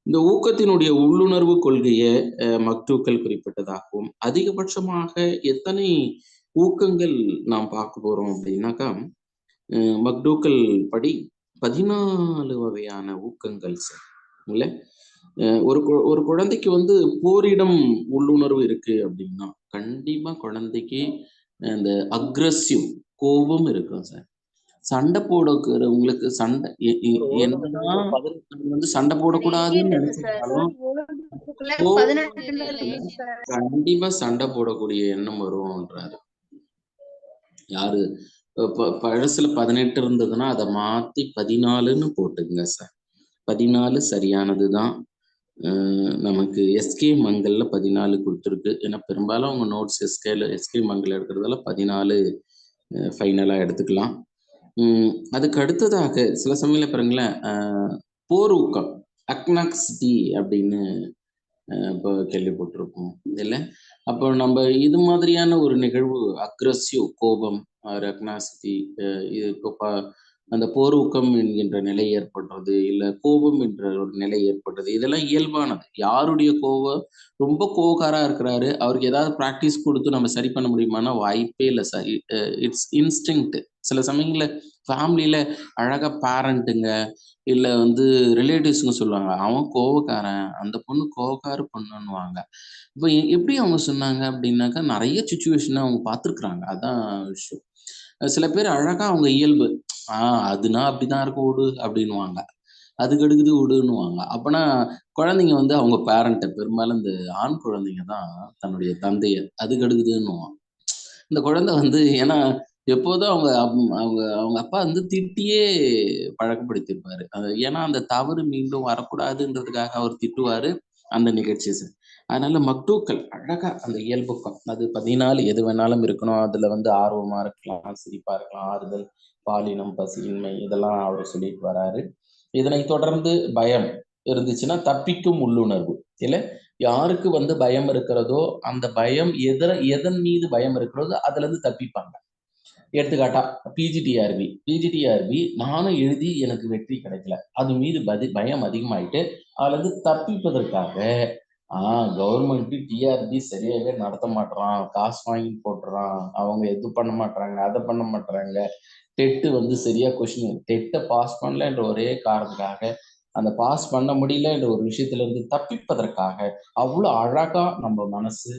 Speaker 1: இந்த ஊக்கத்தினுடைய உள்ளுணர்வு கொள்கையை மக்டூக்கல் குறிப்பிட்டதாகவும், அதிகபட்சமாக எத்தனை ஊக்கங்கள் நாம் பார்க்க போறோம் அப்படின்னாக்கா, மக்டூக்கல் படி 14 வகையான ஊக்கங்கள் சார். இல்லை, ஒரு குழந்தைக்கு வந்து போரிடம் உள்ளுணர்வு இருக்கு அப்படின்னா கண்டிப்பா குழந்தைக்கு அந்த அக்ரஸிவ் கோபம் இருக்கும் சார். சண்டை போடுறவங்களுக்கு சண்டை என்னதான் வந்து சண்டை போடக்கூடாதுன்னு நினைச்சிருந்தாலும் கண்டிப்பா சண்டை போடக்கூடிய எண்ணம் வரும்ன்றாரு. யாரு பழசுல 18 இருந்ததுன்னா அதை மாத்தி 14ன்னு போட்டுங்க சார். 14 சரியானதுதான். நமக்கு எஸ்கே மங்கல்ல 14 கொடுத்துருக்கு. ஏன்னா பெரும்பாலும் அவங்க நோட்ஸ் எஸ்கே மங்கல் எடுக்கிறதால 14 ஃபைனலா எடுத்துக்கலாம். அதுக்கு அடுத்ததாக சில சமயம் பாருங்களேன், போர் ஊக்கம் அக்னாக்சிட்டி அப்படின்னு இப்போ கேள்விப்பட்டிருக்கோம் இல்லை. அப்போ நம்ம இது மாதிரியான ஒரு நிகழ்வு, அக்ரஸிவ் கோபம், அக்னாசிட்டி, இப்போ அந்த போர் ஊக்கம் என்கின்ற நிலை ஏற்படுறது, இல்லை கோபம் என்ற ஒரு நிலை ஏற்படுறது, இதெல்லாம் இயல்பானது. யாருடைய கோபம் ரொம்ப கோவக்காரா இருக்கிறாரு, அவருக்கு ஏதாவது ப்ராக்டிஸ் கொடுத்து நம்ம சரி பண்ண முடியுமானா வாய்ப்பே இல்லை சார். It's instinct. சில சமயங்களில் ஃபேமிலியில அழகா பேரண்ட்டுங்க இல்லை வந்து ரிலேட்டிவ்ஸுங்க சொல்லுவாங்க, அவன் கோவக்காரன், அந்த பொண்ணு கோவக்கார பொண்ணுன்னுவாங்க. இப்போ எப்படி அவங்க சொன்னாங்க அப்படின்னாக்கா நிறைய சுச்சுவேஷனை அவங்க பார்த்துருக்குறாங்க. அதான் விஷயம். சில பேர் அழகா அவங்க இயல்பு, அதுனா அப்படிதான் இருக்கும் விடு அப்படின்னுவாங்க, அதுக்கு எடுக்குது விடுன்னுவாங்க. அப்பனா குழந்தைங்க வந்து அவங்க பேரண்ட்டை, பெரும்பாலும் இந்த ஆண் குழந்தைங்க தான் தன்னுடைய தந்தையை அதுக்கு எடுக்குதுன்னுவாங்க. இந்த குழந்தை வந்து ஏன்னா எப்போதும் அவங்க அவங்க அவங்க அப்பா வந்து திட்டியே பழக்கப்படுத்தியிருப்பாரு. ஏன்னா அந்த தவறு மீண்டும் வரக்கூடாதுன்றதுக்காக அவர் திட்டுவாரு அந்த நிகழ்ச்சி சார். அதனால மக்டூக்கல் அழகா அந்த இயல்புக்கம் அது 14 எது வேணாலும் இருக்கணும். அதுல வந்து ஆர்வமா இருக்கலாம், சிரிப்பா இருக்கலாம், ஆறுதல், பாலினம், பசியின்மை, இதெல்லாம் அவர் சொல்லிட்டு வராரு. இதனை தொடர்ந்து பயம் இருந்துச்சுன்னா தப்பிக்கும் உள்ளுணர்வு. இல்லை, யாருக்கு வந்து பயம் இருக்கிறதோ அந்த பயம் எதன் மீது பயம் இருக்கிறதோ அதுல இருந்து தப்பிப்பாங்க. எடுத்துக்காட்டா பிஜிடிஆர்பி நானும் எழுதி எனக்கு வெற்றி கிடைக்கல, அது மீது பயம் அதிகமாயிட்டு அதுல இருந்து தப்பிப்பதற்காக கவர்மெண்ட் டிஆர்பி சரியாகவே நடத்த மாட்டேறான், காசு வாங்கி போட்டுறான், அவங்க எது பண்ண மாட்டாங்க, அதை பண்ண மாட்டாங்க, டெட்டு வந்து சரியா கொஸ்டின் டெட்டை பாஸ் பண்ணல என்ற ஒரே காரணத்துக்காக, அந்த பாஸ் பண்ண முடியல என்ற ஒரு விஷயத்துல இருந்து தப்பிப்பதற்காக அவ்வளோ அழகா நம்ம மனசு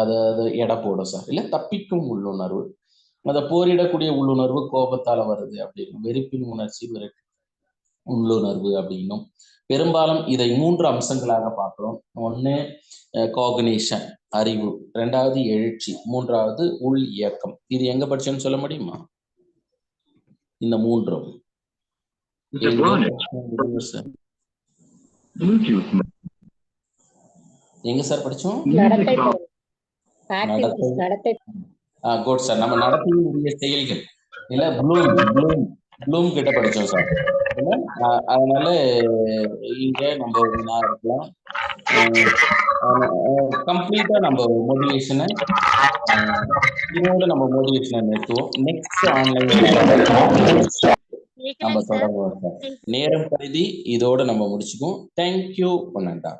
Speaker 1: அதை எடை போடும் சார். இல்லை, தப்பிக்கும் உள்ளுணர்வு. அதை போரிடக்கூடிய உள்ளுணர்வு கோபத்தால வருது அப்படின்னு, வெறுப்பின் உணர்ச்சி உள்ளுணர்வு அப்படின்னும். பெரும்பாலும் இதை 3 அம்சங்களாக பார்க்கிறோம். ஒன்று காக்னிஷன் அறிவு, 2வது எழுச்சி, 3வது உள் இயக்கம். இது எங்க படிச்சேன்னு சொல்ல முடியுமா? இந்த 3 எங்க சார் படிச்சோம்? Good sir. நம்ம நடத்தையினுடைய செயல்கள் இல்ல, ப்ளூம் ப்ளூம் கிட்ட படிச்சோம் சார். அதனால இங்க நம்ம ஒண்ணா இருக்கலாம். கம்ப்ளீட்டா நம்ம மோட்டிவேஷனை இதோட நம்ம மோட்டிவேஷனை நிறுத்துவோம். நெக்ஸ்ட் ஆன்லைன் நம்ம தொடங்குவோம் சார். நேரம் கருதி இதோட நம்ம முடிச்சுக்குவோம். தேங்க்யூ பொன்னண்டா.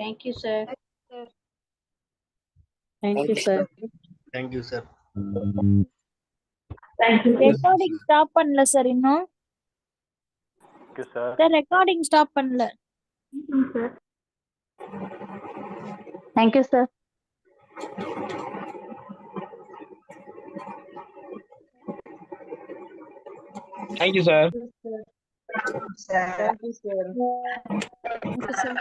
Speaker 2: Thank you, sir.
Speaker 4: Thank you, sir.
Speaker 6: Thank you, sir.
Speaker 3: Recording stop பண்ணல சார் இன்னும்.
Speaker 6: Thank you, sir.
Speaker 3: Sir recording stop பண்ணல.
Speaker 2: Thank you, sir.
Speaker 6: Thank you, sir.
Speaker 5: Thank you, sir.
Speaker 3: Thank you, sir.